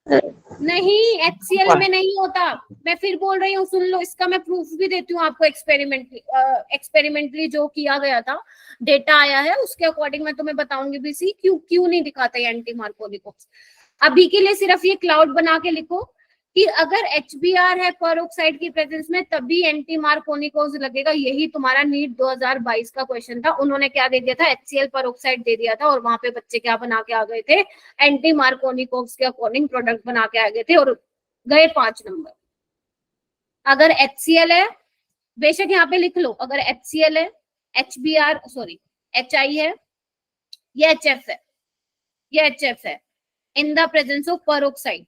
S1: नहीं, HCl में नहीं होता। मैं फिर बोल रही हूँ, सुन लो, इसका मैं प्रूफ भी देती हूँ आपको। एक्सपेरिमेंटली जो किया गया था, डेटा आया है, उसके अकॉर्डिंग मैं तुम्हें बताऊंगी भी सी क्यों नहीं दिखाता ये एंटी मार्कोनिकोव्स। अभी के लिए सिर्फ ये क्लाउड बना के लिखो कि अगर HBr है पर ऑक्साइड की प्रेजेंस में तभी एंटी मार्कोनिकोव्स लगेगा। यही तुम्हारा नीट 2022 का क्वेश्चन था। उन्होंने क्या दे दिया था, HCl पर ऑक्साइड दे दिया था और वहां पे बच्चे क्या बना के आ गए थे, एंटी मार्कोनिकोव्स के अकॉर्डिंग प्रोडक्ट बना के आ गए थे और गए 5 नंबर। अगर HCl है, बेशक यहाँ पे लिख लो, अगर HCl है, HI है, ये HF है इन द प्रेजेंस ऑफ पर ऑक्साइड,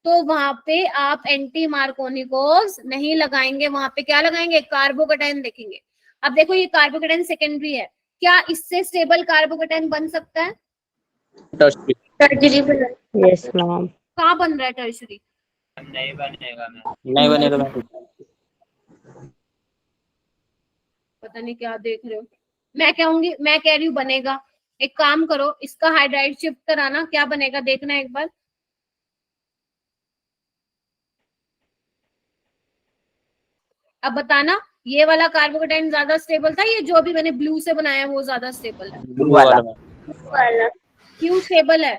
S1: तो वहां पे आप एंटी मार्कोनिकोव्स नहीं लगाएंगे। वहां पे क्या लगाएंगे, कार्बोकेटायन देखेंगे। अब देखो ये कार्बोकेटायन सेकेंडरी है, क्या इससे स्टेबल कार्बोकेटायन बन सकता है?
S7: सर्जरी पर
S9: यस मैम।
S1: कहाँ बन रहा है टर्शरी?
S8: नहीं बनेगा मैम। नहीं बनेगा मैम।
S1: पता नहीं क्या देख रहे हो। मैं कह रही हूँ बनेगा। एक काम करो, इसका हाइड्राइड शिफ्ट कराना, क्या बनेगा देखना एक बार। अब बताना, ये वाला कार्बोकेटायन ज्यादा स्टेबल था, ये जो अभी मैंने ब्लू से बनाया है वो ज्यादा स्टेबल है?
S8: ब्लू वाला
S7: वाला
S1: क्यों स्टेबल है?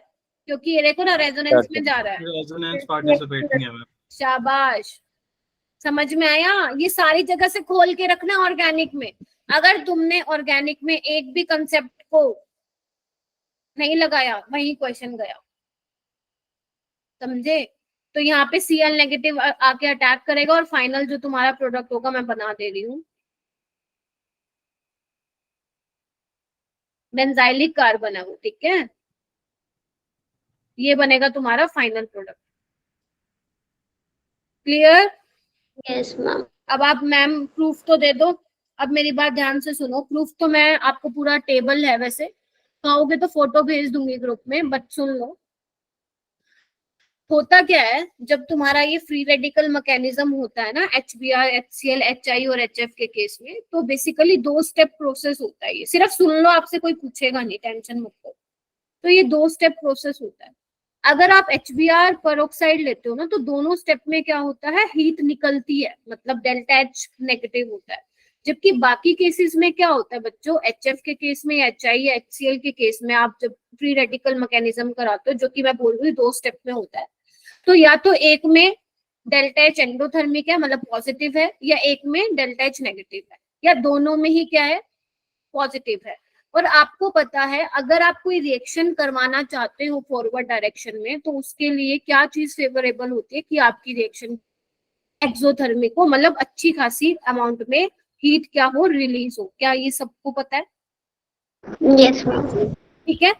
S1: क्योंकि ये देखो ना रेजोनेंस में जा रहा है।
S6: रेजोनेंस पार्टिसिपेटिंग है मैम।
S1: शाबाश, समझ में आया? ये सारी जगह से खोल के रखना ऑर्गेनिक में। अगर तुमने ऑर्गेनिक में एक भी कंसेप्ट को नहीं लगाया, वही क्वेश्चन गया, समझे? तो यहाँ पे Cl नेगेटिव आके अटैक करेगा और फाइनल जो तुम्हारा प्रोडक्ट होगा, मैं बना दे रही हूँ, बेंजाइलिक कार्बन है वो, ठीक है? ये बनेगा तुम्हारा final product. Clear?
S7: Yes ma'am.
S1: अब आप मैम प्रूफ तो दे दो। अब मेरी बात ध्यान से सुनो, प्रूफ तो मैं आपको पूरा टेबल है, वैसे कहोगे तो फोटो भेज दूंगी ग्रुप में, बट सुन लो। होता क्या है, जब तुम्हारा ये फ्री रेडिकल मैकेनिज्म होता है ना, HBr, HCl, HI और HF के केस में, तो बेसिकली 2 स्टेप प्रोसेस होता है। ये सिर्फ सुन लो, आपसे कोई पूछेगा नहीं, टेंशन मत लो। तो ये 2 स्टेप प्रोसेस होता है। अगर आप HBr पर ऑक्साइड लेते हो ना, तो दोनों स्टेप में क्या होता है, हीट निकलती है, मतलब डेल्टा H नेगेटिव होता है। जबकि बाकी केसेस में क्या होता है बच्चों, HF के केस में या HI या HCl के केस में आप जब फ्री रेडिकल मैकेनिज्म कराते हो, जो कि मैं बोल रही हूँ 2 स्टेप में होता है, तो या तो एक में डेल्टा H एंडोथर्मिक है, मतलब पॉजिटिव है, या एक में डेल्टा H नेगेटिव है, या दोनों में ही क्या है, पॉजिटिव है। और आपको पता है, अगर आप कोई रिएक्शन करवाना चाहते हो फॉरवर्ड डायरेक्शन में, तो उसके लिए क्या चीज फेवरेबल होती है कि आपकी रिएक्शन एक्सोथर्मिक हो, मतलब अच्छी खासी अमाउंट में हीट क्या हो, रिलीज हो। क्या ये सबको पता है?
S7: Yes ma'am.
S1: ठीक है।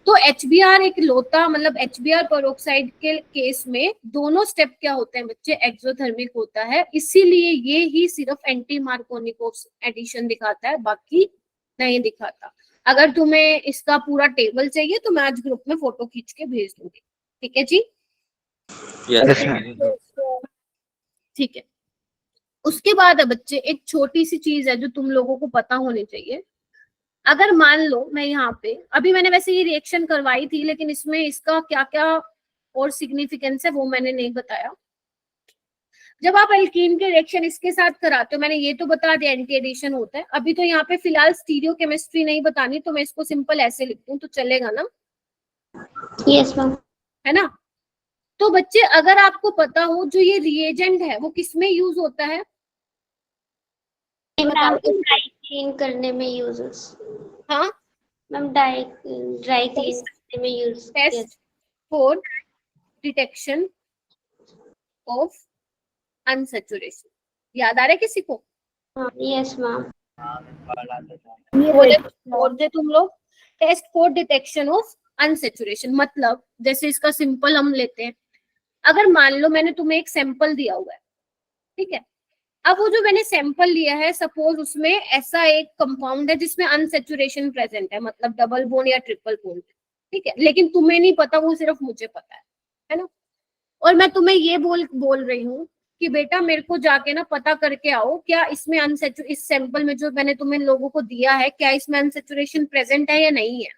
S1: तो HBr एक लोता, मतलब HBr पर ऑक्साइड के केस में दोनों स्टेप क्या होते हैं बच्चे, एक्सोथर्मिक होता है। इसीलिए ये ही सिर्फ एंटी मार्कोनिकोव्स एडिशन दिखाता है, बाकी नहीं दिखाता। अगर तुम्हें इसका पूरा टेबल चाहिए तो मैं आज ग्रुप में फोटो खींच के भेज दूंगी, ठीक है जी?
S5: Yes ma'am.
S1: ठीक है। उसके बाद है बच्चे, एक छोटी सी चीज है जो तुम लोगों को पता होनी चाहिए। अगर मान लो मैं यहाँ पे, अभी मैंने वैसे ये रिएक्शन करवाई थी, लेकिन इसमें इसका क्या क्या और सिग्निफिकेंस है वो मैंने नहीं बताया। जब आप एल्कीन के रिएक्शन इसके साथ कराते हो, मैंने ये तो बता दिया एंटी एडिशन होता है। अभी तो यहाँ पे फिलहाल स्टीरियो केमिस्ट्री नहीं बतानी, तो मैं इसको सिंपल ऐसे लिखती हूँ, तो चलेगा ना?
S7: Yes ma'am.
S1: है ना? तो बच्चे अगर आपको पता हो जो ये रिएजेंट है वो किसमें यूज होता है,
S7: ड्राई क्लीन करने में यूजेस।
S1: हाँ
S7: मैम ड्राई क्लीन करने में use.
S1: Test for detection of unsaturation. याद आ रहा है किसी को?
S7: Yes ma'am.
S1: बोले बोल दे तुम लोग test for detection of unsaturation. मतलब जैसे इसका सिंपल हम लेते हैं, अगर मान लो मैंने तुम्हें एक सैंपल दिया हुआ है, ठीक है, अब वो जो मैंने सैंपल लिया है, सपोज उसमें ऐसा एक कंपाउंड है जिसमें अनसेचुरेशन प्रेजेंट है, मतलब डबल बॉन्ड या ट्रिपल बॉन्ड, ठीक है, लेकिन तुम्हें नहीं पता, वो सिर्फ मुझे पता है ना। और मैं तुम्हें ये बोल रही हूँ कि बेटा मेरे को जाके ना पता करके आओ क्या इसमें इस सैंपल में जो मैंने तुम्हें लोगों को दिया है, क्या इसमें अनसेचुरेशन प्रेजेंट है या नहीं है।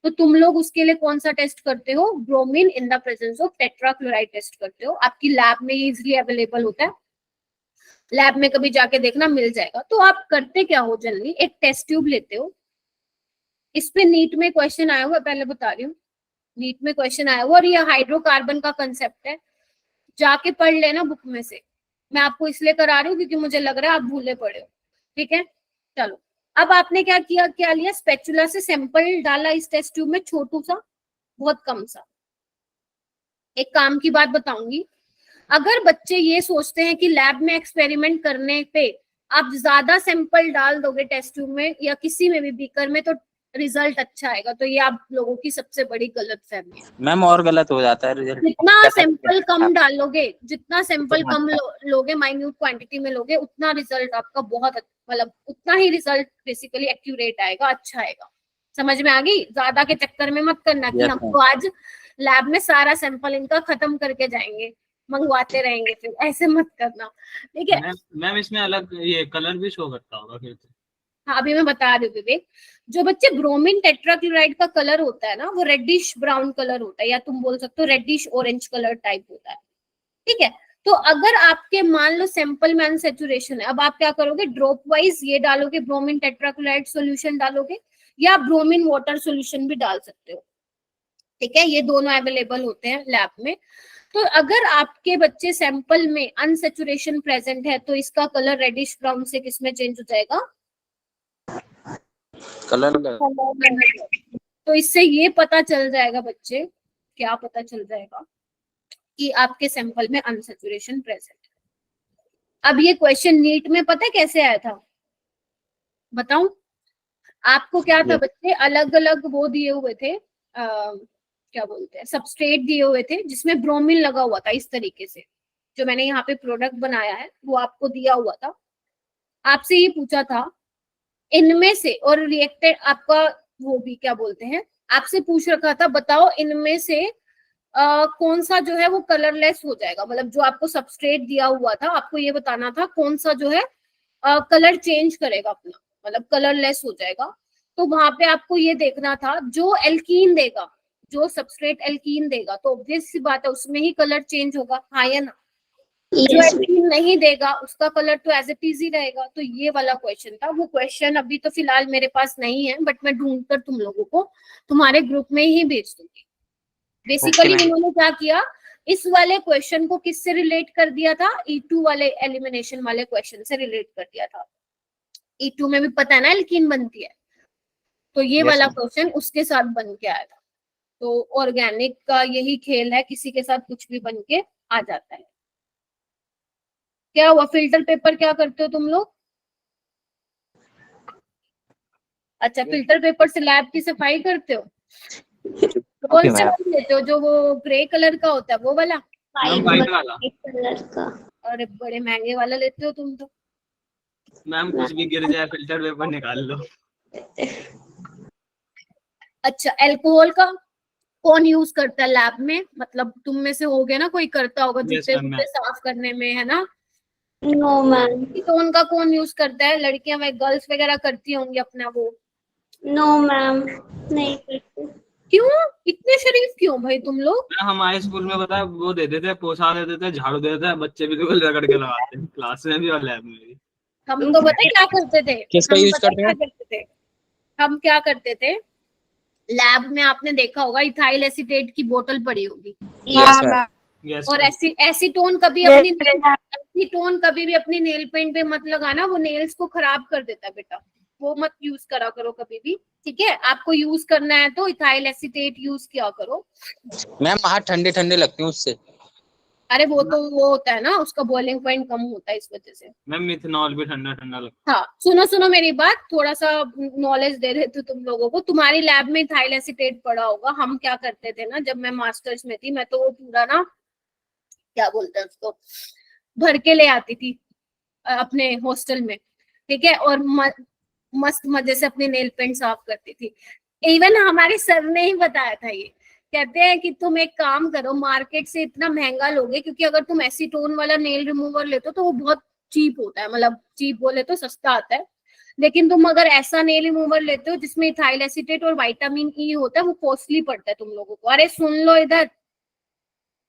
S1: तो तुम लोग उसके लिए कौन सा टेस्ट करते हो, bromine in the presence of tetrachloride test करते हो। आपकी लैब में ये इजिली अवेलेबल होता है, लैब में कभी जाके देखना मिल जाएगा। तो आप करते क्या हो, जनरली एक टेस्ट ट्यूब लेते हो, इस पे नीट में क्वेश्चन आया हुआ है, पहले बता रही हूँ, नीट में क्वेश्चन आया हुआ और ये हाइड्रोकार्बन का कंसेप्ट है, जाके पढ़ लेना बुक में से। मैं आपको इसलिए करा रही हूँ क्योंकि मुझे लग रहा है आप भूले पड़े हो, ठीक है। चलो अब आपने क्या किया, क्या लिया, स्पैचुला से सैंपल डाला इस टेस्ट ट्यूब में, छोटू सा, बहुत कम सा। एक काम की बात बताऊंगी, अगर बच्चे ये सोचते हैं कि लैब में एक्सपेरिमेंट करने पे आप ज्यादा सैंपल डाल दोगे टेस्ट ट्यूब में या किसी में भी बीकर में तो रिजल्ट अच्छा आएगा, तो ये आप लोगों की सबसे बड़ी गलतफहमी है।
S5: मैम और गलत हो जाता है रिजल्ट।
S1: जितना सैंपल कम डालोगे, जितना सैंपल कम लोगे, माइन्यूट क्वांटिटी में लोगे, उतना रिजल्ट आपका बहुत मतलब उतना ही रिजल्ट बेसिकली एक्यूरेट आएगा, अच्छा आएगा। समझ में आ गई? ज्यादा के चक्कर में मत करना कि हम तो आज लैब में सारा सैंपल इनका खत्म करके जाएंगे, मंगवाते रहेंगे, फिर ऐसे मत करना, ठीक है।
S6: मैम इसमें अलग ये कलर भी शो करता होगा फिर तो।
S1: हाँ अभी मैं बता रही हूँ विवेक, जो बच्चे ब्रोमीन टेट्राक्लोराइड का कलर होता है ना, वो रेडिश ब्राउन कलर होता है, या तुम बोल सकते हो रेडिश ऑरेंज कलर टाइप होता है, ठीक है। तो अगर आपके मान लो सैंपल में अनसेचुरेशन है, अब आप क्या करोगे, ड्रॉप वाइज ये डालोगे, ब्रोमीन टेट्राक्लोराइड सॉल्यूशन डालोगे या ब्रोमीन वाटर सॉल्यूशन भी डाल सकते हो, ठीक है, ये दोनों अवेलेबल होते हैं लैब में। तो अगर आपके बच्चे सैंपल में अनसेचुरेशन प्रेजेंट है तो इसका कलर रेडिश ब्राउन से किसमें चेंज हो जाएगा,
S5: कलर।
S1: तो इससे ये पता चल जाएगा बच्चे, क्या पता चल जाएगा कि आपके सैंपल में अनसेचुरेशन प्रेजेंट है। अब ये क्वेश्चन नीट में पता है कैसे आया था, बताऊं आपको? क्या था बच्चे, अलग अलग वो दिए हुए थे, क्या बोलते हैं, सबस्ट्रेट दिए हुए थे जिसमें ब्रोमीन लगा हुआ था, इस तरीके से जो मैंने यहाँ पे प्रोडक्ट बनाया है वो आपको दिया हुआ था। आपसे ये पूछा था इनमें से, और रिएक्टेड आपका वो भी क्या बोलते हैं, आपसे पूछ रखा था बताओ इनमें से कौन सा जो है वो कलरलेस हो जाएगा, मतलब जो आपको सबस्ट्रेट दिया हुआ था आपको ये बताना था कौन सा जो है कलर चेंज करेगा अपना, मतलब कलरलेस हो जाएगा। तो वहां पे आपको ये देखना था जो एल्कीन देगा, जो सबस्ट्रेट एल्कीन देगा तो ऑब्वियस सी बात है उसमें ही कलर चेंज होगा, हाँ या ना। जो एल्कीन नहीं देगा उसका कलर तो एज इट इज ही रहेगा। तो ये वाला क्वेश्चन था, वो क्वेश्चन अभी तो फिलहाल मेरे पास नहीं है, बट मैं ढूंढकर तुम लोगों को तुम्हारे ग्रुप में ही भेज दूंगी। बेसिकली उन्होंने क्या किया, इस वाले क्वेश्चन को किससे रिलेट कर दिया था, E2 वाले एलिमिनेशन वाले क्वेश्चन से रिलेट कर दिया था। E2 में भी पता है ना एल्कीन बनती है, तो ये वाला क्वेश्चन उसके साथ बन के आया था। तो ऑर्गेनिक का यही खेल है, किसी के साथ कुछ भी बन के आ जाता है। क्या हुआ, फिल्टर पेपर क्या करते हो तुम लोग? अच्छा, फिल्टर पेपर से लैब की सफाई करते हो? कौन सा लेते हो, जो वो ग्रे कलर का होता है वो वाला?
S6: व्हाइट वाला।
S7: कलर का।
S1: अरे बड़े महंगे वाला लेते हो तुम तो।
S6: मैम कुछ भी गिर जाए फिल्टर पेपर निकाल लो।
S1: अच्छा, अल्कोहल का कौन यूज करता है लैब में, मतलब तुम में से हो गया ना कोई करता होगा जूते साफ करने में, है ना?
S7: No ma'am.
S1: तो उनका कौन यूज करता है, लड़कियां वे गर्ल्स वगैरह करती होंगी अपना वो?
S7: नो मैम, नहीं करते।
S1: क्यों, इतने शरीफ क्यों भाई तुम लोग?
S6: हमारे स्कूल में पता है वो दे देते, पोछा दे देते, झाड़ू दे देते, बच्चे भी बिल्कुल रगड़ के लगाते हैं, क्लास में भी और लैब में भी।
S1: हम तो पता क्या करते थे,
S5: किसका यूज करते थे?
S1: हम क्या करते थे, लैब में आपने देखा होगा इथाइल एसीटेट की बोतल पड़ी होगी, और एसीटोन कभी अपनी नेल पेंट पे मत लगाना, वो नेल्स को खराब कर देता है बेटा, वो मत यूज करा करो कभी भी, ठीक है। आपको यूज करना है तो इथाइल एसीटेट यूज किया करो।
S5: मैम हाथ ठंडे ठंडे लगते हैं उससे।
S1: अरे वो तो वो होता है ना, उसका बॉइलिंग पॉइंट कम होता है इस वजह से।
S6: मैम मिथेनॉल भी ठंडा ठंडा लगता
S1: हाँ सुनो मेरी बात, थोड़ा सा नॉलेज दे देती हूँ तुम लोगों को। तुम्हारी लैब में इथाइल एसीटेट पड़ा होगा। हम क्या करते थे ना, जब मैं मास्टर्स में थी, मैं तो वो पूरा ना, क्या बोलते हैं उसको, भर के ले आती थी अपने हॉस्टल में, ठीक है, और मस्त मजे से अपने नेल पेंट साफ करती थी। इवन हमारे सर ने ही बताया था ये, कहते हैं कि तुम एक काम करो, मार्केट से इतना महंगा लोगे, क्योंकि अगर तुम एसीटोन वाला नेल रिमूवर लेते हो तो वो बहुत चीप होता है, मतलब चीप बोले तो सस्ता आता है, लेकिन तुम अगर ऐसा नेल रिमूवर लेते हो जिसमें इथाइल एसीटेट और विटामिन ई होता है, वो कॉस्टली पड़ता है तुम लोगों को। अरे सुन लो इधर,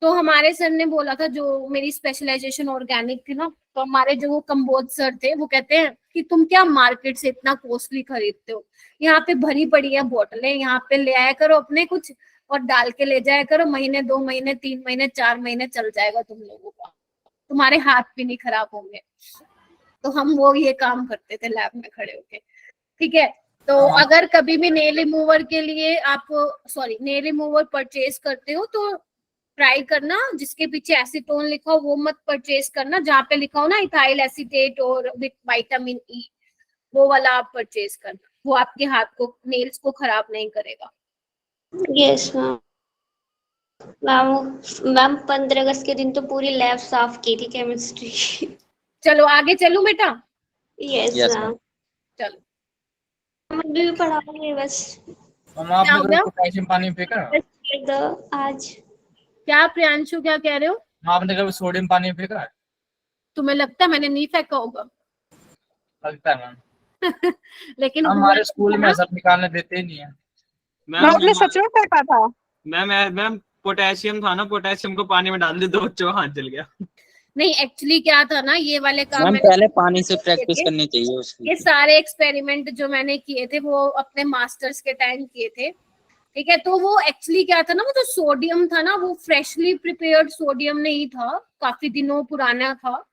S1: तो हमारे सर ने बोला था, जो मेरी स्पेशलाइजेशन ऑर्गेनिक थी ना, तो हमारे जो वो कंबोज सर थे, वो कहते हैं कि तुम क्या मार्केट से इतना कॉस्टली खरीदते हो, यहाँ पे भरी पड़ी है बोतलें, यहाँ पे ले आया करो अपने कुछ और डाल के ले जाया करो, महीने 2 महीने 3 महीने 4 महीने चल जाएगा तुम लोगों का, तुम्हारे हाथ भी नहीं खराब होंगे। तो हम वो ये काम करते थे लैब में खड़े होके, ठीक है। तो अगर कभी भी नेल रिमूवर के लिए आप नेल रिमूवर परचेज करते हो तो ट्राई करना जिसके पीछे एसीटोन लिखा हो वो मत परचेज करना, जहाँ पे लिखा हो ना इथाइल एसीटेट और विटामिन ई, वो वाला आप परचेज करना, वो आपके हाथ को, नेल्स को खराब नहीं करेगा।
S7: Yes ma'am. मैम 15 अगस्त के दिन तो पूरी लैब साफ की थी केमिस्ट्री।
S1: चलो आगे चलूं बेटा।
S7: Yes
S5: Yes,
S7: ma'am.
S1: चलो
S7: मुझे भी पढ़ाओगे बस
S3: हम आपने
S1: क्या हो गया?
S3: कभी पोटेशियम पानी में फेंका?
S7: आज
S1: क्या प्रियांशु क्या कह रहे हो?
S3: आपने कभी सोडियम पानी में फेंका है?
S1: तुम्हें लगता है मैंने नहीं फेंका होगा?
S3: लगता है मैम।
S1: लेकिन
S3: हमारे स्कूल में सब निकालने देते ही नहीं है।
S6: मैम
S2: सच में फेंका था?
S6: मैम पोटेशियम था ना, पोटेशियम को पानी में डाल दिया तो बच्चों का हाथ जल गया।
S1: नहीं, एक्चुअली क्या था ना, ये वाले काम
S5: मैम
S1: मैंने
S5: पहले पानी से
S1: किए
S5: प्रैक्टिस
S1: थे।
S5: करनी चाहिए उसकी।
S1: ये सारे एक्सपेरिमेंट जो मैंने किए थे वो अपने मास्टर्स के टाइम किए थे, ठीक है। तो वो एक्चुअली क्या था ना, वो जो सोडियम था ना, वो फ्रेशली प्रिपेयर्ड सोडियम नहीं था, काफी दिनों पुराना था,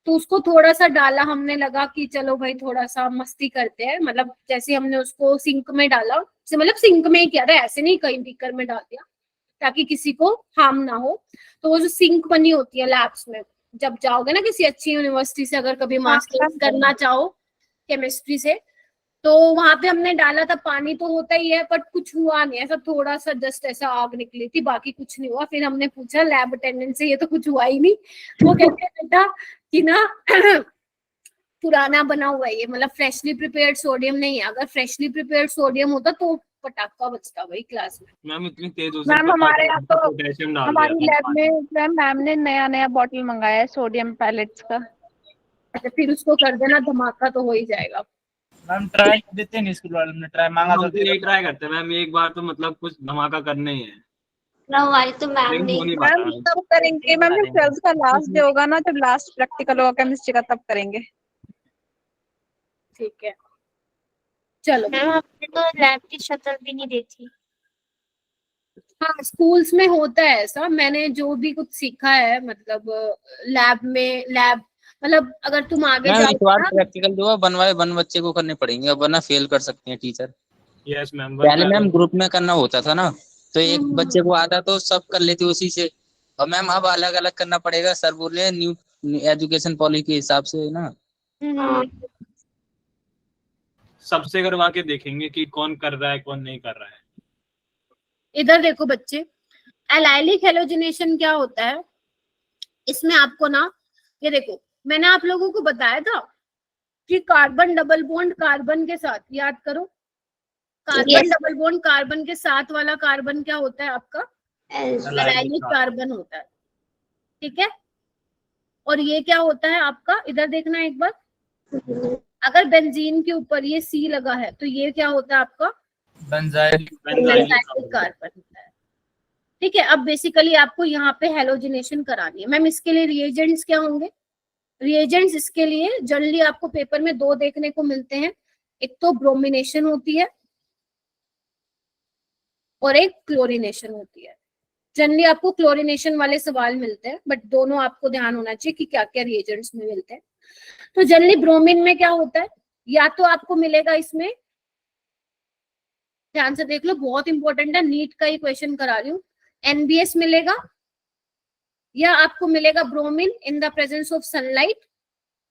S1: तो उसको थोड़ा सा डाला हमने, लगा कि चलो भाई थोड़ा सा मस्ती करते हैं, मतलब जैसे हमने उसको सिंक में डाला, मतलब सिंक में ही किया था, ऐसे नहीं कहीं बीकर में डाल दिया ताकि किसी को हार्म ना हो। तो वो जो सिंक बनी होती है लैब्स में, जब जाओगे ना किसी अच्छी यूनिवर्सिटी से, अगर कभी मास्टर्स करना चाहो केमिस्ट्री से, तो वहां पे हमने डाला था, पानी तो होता ही है, बट कुछ हुआ नहीं, ऐसा थोड़ा सा जस्ट ऐसा आग निकली थी, बाकी कुछ नहीं हुआ। फिर हमने पूछा लैब अटेंडेंट से, ये तो कुछ हुआ ही नहीं। वो कहते हैं बेटा कि ना पुराना बना हुआ है ये, मतलब फ्रेशली प्रिपेयर्ड सोडियम नहीं है, अगर फ्रेशली प्रिपेयर्ड सोडियम होता तो पटाखा बचता भाई क्लास में।
S6: मैम इतनी तेज हो
S2: मैम हमारे यहाँ तो
S6: पोटेशियम डाल
S2: हमारी
S6: दिया
S2: लैब में मैम ने नया बॉटल मंगाया है सोडियम पैलेट्स का।
S1: अच्छा फिर उसको कर देना, धमाका तो हो ही जाएगा।
S3: मैम ट्राई देते नहीं, स्कूल वाले ने ट्राई मांगा
S6: हम
S3: तो
S6: तो यही ट्राई करते हैं मैम, एक बार तो मतलब कुछ धमाका करने ही है।
S7: हमारी तो मैम
S6: लेकिन
S7: ने
S6: हो नहीं
S2: मैम
S6: पाता।
S2: तब करेंगे मैम जब 12th का लास्ट डे होगा ना, जब लास्ट प्रैक्टिकल होगा केमिस्ट्री का, तब करेंगे।
S1: ठीक है चलो।
S7: मैम आपने तो लैब की शक्ल भी नहीं देखी।
S1: हाँ स्कूल्स में होता है ऐसा, मैंने जो भी कुछ सीखा है, मतलब लैब में, लैब मतलब अगर तुम आगे
S5: मैम इस बार
S1: जाओ ना,
S5: प्रैक्टिकल जो है वन बच्चे को करने पड़ेंगे, वरना फेल कर सकते हैं टीचर।
S6: Yes ma'am.
S5: पहले मैम ग्रुप में करना होता था ना, तो एक बच्चे को आता तो सब कर लेते उसी से, और मैम अब अलग अलग करना पड़ेगा। सर बोले न्यू एजुकेशन पॉलिसी के हिसाब से ना।
S6: सबसे करवा के देखेंगे कि कौन कर रहा है कौन नहीं कर रहा है।
S1: इधर देखो बच्चे, एलाइलिक हेलोजिनेशन क्या होता है, इसमें आपको ना, ये देखो मैंने आप लोगों को बताया था कि कार्बन डबल बॉन्ड कार्बन के साथ, याद करो, कार्बन डबल बॉन्ड कार्बन के साथ वाला कार्बन क्या होता है आपका, एलाइलिक कार्बन होता है, ठीक है। और ये क्या होता है आपका, इधर देखना एक बार, अगर बेंजीन के ऊपर ये सी लगा है तो ये क्या होता है आपका,
S3: बेंजाइल
S1: कार्बन होता है, ठीक है। अब बेसिकली आपको यहाँ पे हेलोजिनेशन करानी है। मैम इसके लिए रिएजेंट्स क्या होंगे, रिएजेंट्स इसके लिए जनरली आपको पेपर में 2 देखने को मिलते हैं, एक तो ब्रोमिनेशन होती है और एक क्लोरिनेशन होती है। जनरली आपको क्लोरिनेशन वाले सवाल मिलते हैं, बट दोनों आपको ध्यान होना चाहिए कि क्या क्या रिएजेंट्स में मिलते हैं। तो जनरली ब्रोमीन में क्या होता है, या तो आपको मिलेगा इसमें, ध्यान से देख लो बहुत इंपॉर्टेंट है, नीट का ही क्वेश्चन करा रही हूँ, NBS मिलेगा या आपको मिलेगा bromine in the presence of sunlight,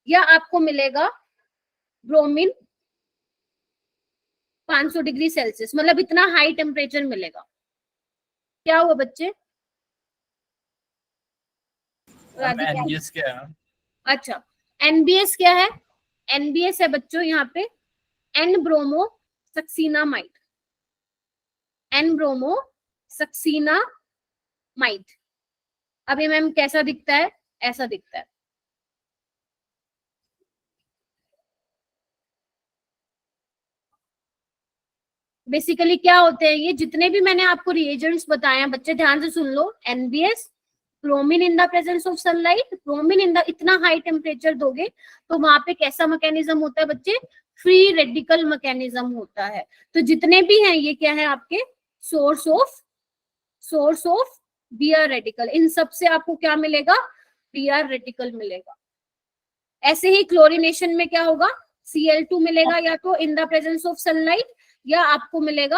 S1: या आपको मिलेगा ब्रोमीन 500 डिग्री सेल्सियस, मतलब इतना हाई टेम्परेचर मिलेगा। क्या हुआ बच्चे? राधिका?
S3: NBS क्या है?
S1: अच्छा, एनबीएस क्या है? एनबीएस है बच्चों यहाँ पे एन ब्रोमो सक्सीनामाइड, एन ब्रोमो सक्सीनामाइड। अब ये मैम कैसा दिखता है? ऐसा दिखता है। बेसिकली क्या होते हैं ये, जितने भी मैंने आपको रिएजेंट्स बताए हैं बच्चे ध्यान से सुन लो। NBS, bromine in the presence of sunlight, bromine in the, इतना हाई टेम्परेचर दोगे तो वहां पे कैसा मैकेनिज्म होता है बच्चे? फ्री रेडिकल मैकेनिज्म होता है। तो जितने भी हैं ये क्या है आपके? Source of Br radical. इन सब से आपको क्या मिलेगा? बीआर रेडिकल मिलेगा। ऐसे ही क्लोरीनेशन में क्या होगा? Cl2 मिलेगा या तो इन द प्रेजेंस ऑफ सनलाइट, या आपको मिलेगा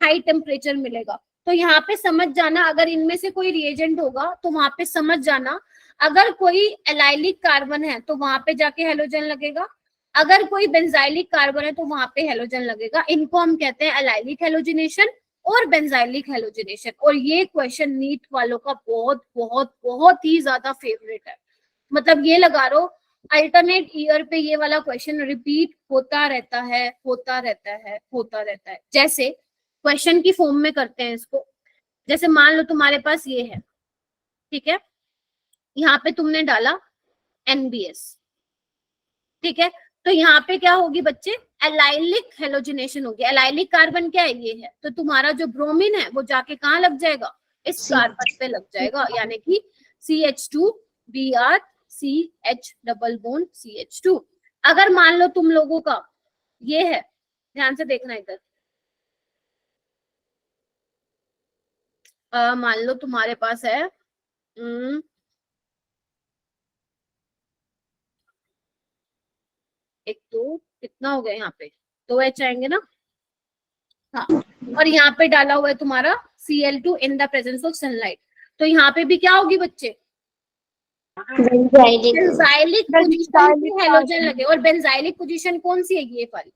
S1: हाई टेम्परेचर मिलेगा। तो यहाँ पे समझ जाना, अगर इनमें से कोई रिएजेंट होगा तो वहां पे समझ जाना, अगर कोई एलाइलिक कार्बन है तो वहां पे जाके हेलोजन लगेगा, अगर कोई बेंजाइलिक कार्बन है तो वहां पे हेलोजन लगेगा। इनको हम कहते हैं एलाइलिक हेलोजिनेशन और बेंजाइलिक हेलोजिनेशन। और ये क्वेश्चन नीट वालों का बहुत बहुत बहुत ही ज्यादा फेवरेट है। मतलब ये लगा लो अल्टरनेट ईयर पे ये वाला क्वेश्चन रिपीट होता रहता है, होता रहता है, होता रहता है। जैसे क्वेश्चन की फॉर्म में करते हैं इसको। जैसे मान लो तुम्हारे पास ये है, ठीक है, यहाँ पे तुमने डाला एनबीएस, ठीक है, तो यहाँ पे क्या होगी बच्चे? एलाइलिक हेलोजिनेशन होगी। एलाइलिक कार्बन क्या है? ये है। तो तुम्हारा जो ब्रोमीन है वो जाके कहाँ लग जाएगा? इस कार्बन पे लग जाएगा, यानी कि CH2Br CH double bond CH2। अगर मान लो तुम लोगों का ये है, ध्यान से देखना इधर, मान लो तुम्हारे पास है एक तो कितना हो गया यहाँ पे? 2 H आएंगे ना, हाँ, और यहाँ पे डाला हुआ है तुम्हारा Cl2 in the presence of sunlight. तो यहाँ पे भी क्या होगी बच्चे? बेंजाइलिक पोजीशन पे हेलोजन लगे। और बेंजाइलिक पोजीशन कौन सी है? ये वाली।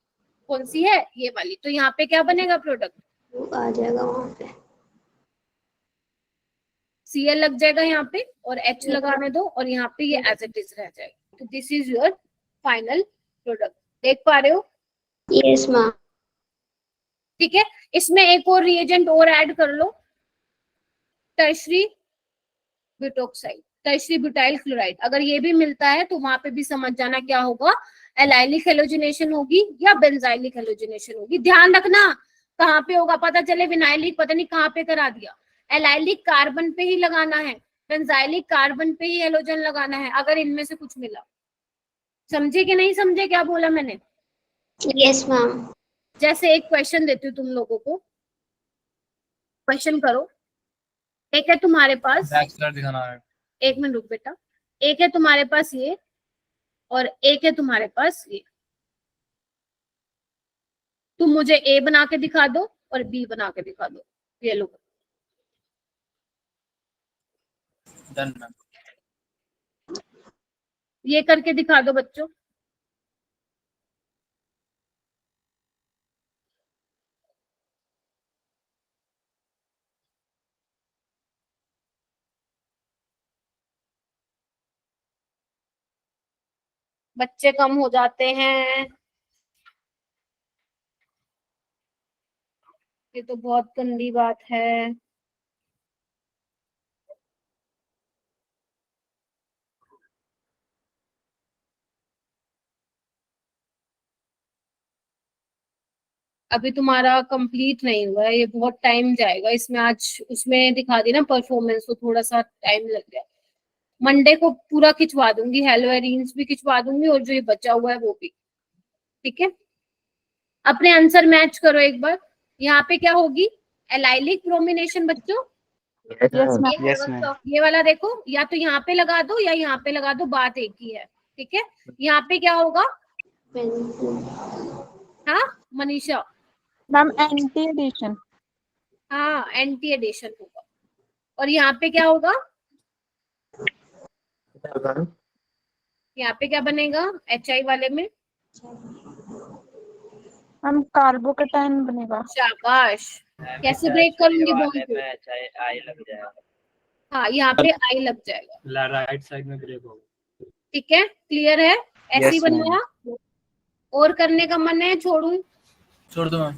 S1: कौन सी है? ये वाली। तो यहाँ पे क्या बनेगा प्रोडक्ट?
S7: आ जाएगा वहां पे
S1: Cl लग जाएगा यहाँ पे और H लगाने दो, और यहाँ पे ये एज इट इज रह जाएगा। तो this is your final product. देख पा रहे हो?
S7: Yes ma'am.
S1: ठीक है, इसमें एक और रिएजेंट और ऐड कर लो, tertiary butoxide, tertiary butyl chloride. अगर ये भी मिलता है तो वहां पे भी समझ जाना क्या होगा? एलाइलिक हेलोजिनेशन होगी या बेंजाइलिक हेलोजिनेशन होगी। ध्यान रखना कहाँ पे होगा, पता चले विनाइलिक पता नहीं कहाँ पे करा दिया। एलाइलिक कार्बन पे ही लगाना है, बेंजाइलिक कार्बन पे ही हेलोजन लगाना है अगर इनमें से कुछ मिला। समझे कि नहीं समझे क्या बोला मैंने?
S7: Yes ma'am.
S1: जैसे एक क्वेश्चन देती हूँ तुम लोगों को, क्वेश्चन करो। एक है तुम्हारे पास,
S3: बैक स्लाइड दिखाना है।
S1: एक मिनट रुक बेटा, एक है तुम्हारे पास ये और एक है तुम्हारे पास ये। तुम मुझे ए बना के दिखा दो और बी बना के दिखा दो। ये लो,
S3: डन मैम।
S1: ये करके दिखा दो बच्चों। बच्चे कम हो जाते हैं, ये तो बहुत गंदी बात है। अभी तुम्हारा कंप्लीट नहीं हुआ है, ये बहुत टाइम जाएगा इसमें। आज उसमें दिखा दी ना परफॉर्मेंस, तो थोड़ा सा टाइम लग गया। मंडे को पूरा खिंचवा दूंगी, हेलो एरीन्स भी खिंचवा दूंगी और जो ये बचा हुआ है वो भी। ठीक है, अपने आंसर मैच करो एक बार। यहाँ पे क्या होगी? एलाइलिक ब्रोमिनेशन बच्चों। ये वाला देखो, या तो यहाँ पे लगा दो या यहाँ पे लगा दो, बात एक ही है। ठीक है, यहाँ पे क्या होगा? हाँ मनीषा?
S2: Ma'am anti addition.
S1: हाँ एंटी एडिशन होगा। और यहाँ पे क्या होगा? यहाँ पे क्या बनेगा HI वाले में?
S2: मैम कार्बोकेटाइन बनेगा।
S1: शाबाश। कैसे ब्रेक करूंगी बॉन्ड को?
S8: आई लग जाएगा।
S1: हाँ, यहाँ पे I लग जाएगा।
S6: राइट साइड में ब्रेक होगा।
S1: ठीक है, क्लियर है? ऐसे ही
S3: Yes, ma'am.
S1: बनवाया? और करने का मन है? छोड़ू?
S3: छोड़ दो मैम।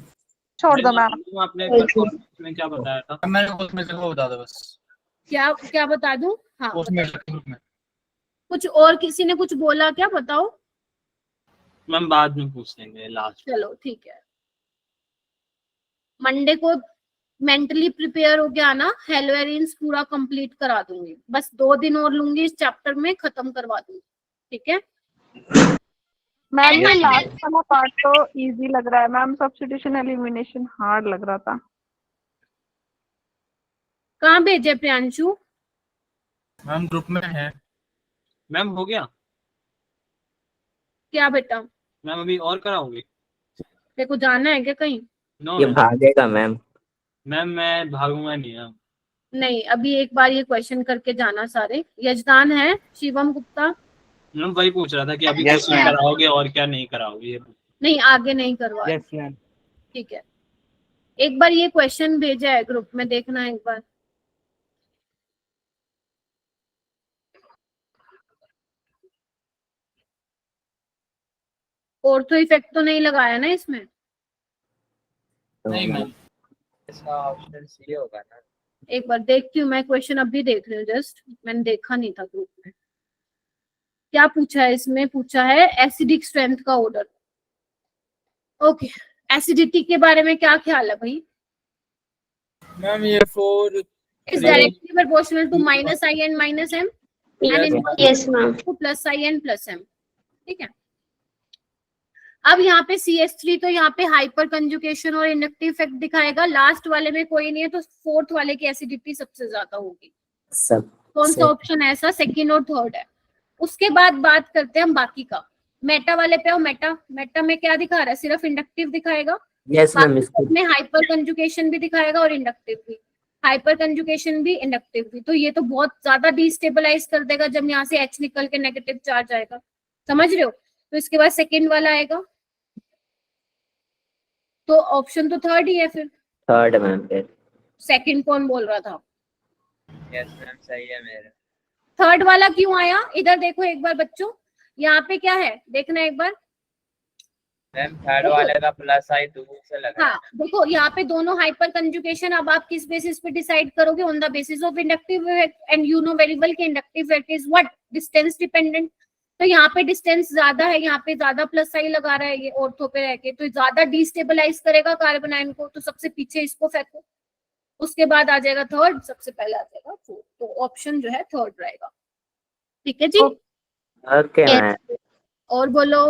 S2: छोड़ दो मैम।
S6: आपने परफॉर्मेंस में क्या बताया था?
S3: मैंने कॉस्मेटिक को बता दो बस।
S1: क्या क्या बता दूं? हाँ,
S3: कॉस्मेटिक ग्रुप में
S1: कुछ और किसी ने कुछ बोला क्या? बताओ।
S6: मैम बाद में पूछ लेंगे लास्ट।
S1: चलो ठीक है, मंडे को मेंटली प्रिपेयर हो गया ना, हेलोवेरिन्स पूरा कंप्लीट करा दूंगी। बस 2 दिन और लूंगी, इस चैप्टर में खत्म करवा दूंगी। ठीक है?
S2: मैम ये लास्ट वाला पार्ट तो इजी लग रहा है मैम, सब्स्टिट्यूशन एलिमिनेशन हार्ड लग रहा था।
S1: कहाँ भेजे प्रियांशु?
S3: मैम ग्रुप में है।
S6: मैम हो गया?
S1: क्या बेटा?
S6: मैम अभी और कराओगे?
S1: देखो जाना है क्या कहीं?
S6: नो
S4: ये भागेगा मैम।
S6: मैम मैं भागूंगा नहीं मैम।
S1: नहीं, अभी एक बार ये क्वेश्चन करके जाना सारे। यजदान है, शिवम गुप्ता?
S6: मैम वही पूछ रहा था कि अभी
S3: Yes,
S6: क्या
S3: ma'am.
S6: कराओगे और क्या नहीं कराओगे।
S1: नहीं, आगे नहीं करवा।
S3: Yes ma'am.
S1: ठीक है, एक बार ये क्वेश्चन भेजा है ग्रुप में, देखना एक बार। ऑर्थो इफेक्ट तो नहीं लगाया ना इसमें?
S3: नहीं मैम।
S8: इसका ऑप्शन सी होगा ना।
S1: एक बार देखती हूँ मैं, क्वेश्चन अभी देख रही हूँ, जस्ट मैंने देखा नहीं था ग्रुप में। क्या पूछा है इसमें? पूछा है एसिडिक स्ट्रेंथ का ऑर्डर। ओके, एसिडिटी के बारे में क्या ख्याल है भाई?
S3: मैम ये 4
S1: is directly proportional to minus I and minus M and
S7: Yes, ma'am.
S1: To plus I and plus M. ठीक है, अब यहाँ पे CH3 तो यहाँ पे हाइपर कंजुगेशन और इंडक्टिव इफेक्ट दिखाएगा। लास्ट वाले में कोई नहीं है, तो फोर्थ वाले की एसिडिटी सबसे ज्यादा होगी।
S4: सब
S1: कौन सा ऑप्शन है ऐसा? सेकंड और थर्ड है। उसके बाद बात करते हैं हम बाकी का। मेटा वाले पे आओ। मेटा में क्या दिखा रहा है? सिर्फ इंडक्टिव दिखाएगा।
S4: Yes ma'am. इसको
S1: में हाइपर कंजुगेशन भी दिखाएगा और इंडक्टिव भी। हाइपर कंजुगेशन भी, इंडक्टिव भी। तो ये तो बहुत ज्यादा डिस्टेबलाइज कर देगा जब यहाँ से H निकल के नेगेटिव चार्ज आएगा। समझ रहे हो? तो इसके बाद सेकंड वाला आएगा, तो ऑप्शन तो थर्ड ही है फिर।
S4: Third ma'am. फिर
S1: सेकंड कौन बोल रहा था?
S8: यस मैम सही है मेरे।
S1: थर्ड वाला क्यों आया? इधर देखो एक बार बच्चों, यहाँ पे क्या है देखना एक बार।
S8: मैम थर्ड वाले का प्लस आई दूर से लगा।
S1: हाँ देखो, यहाँ पे दोनों हाइपर कंजुगेशन। अब आप किस बेसिस पे डिसाइड करोगे? On the basis of inductive effect, and you know very well कि inductive effect is what? Distance dependent. तो यहाँ पे डिस्टेंस ज्यादा है, यहाँ पे ज्यादा प्लस आई लगा रहा है ये ऑर्थो पे रह के, तो ज्यादा डिस्टेबलाइज करेगा कार्बन आयन को। तो सबसे पीछे इसको फेंको, उसके बाद आ जाएगा थर्ड, सबसे पहले आ जाएगा फोर्थ। तो ऑप्शन जो है थर्ड रहेगा। ठीक है जी?
S4: Okay ma'am.
S1: और बोलो।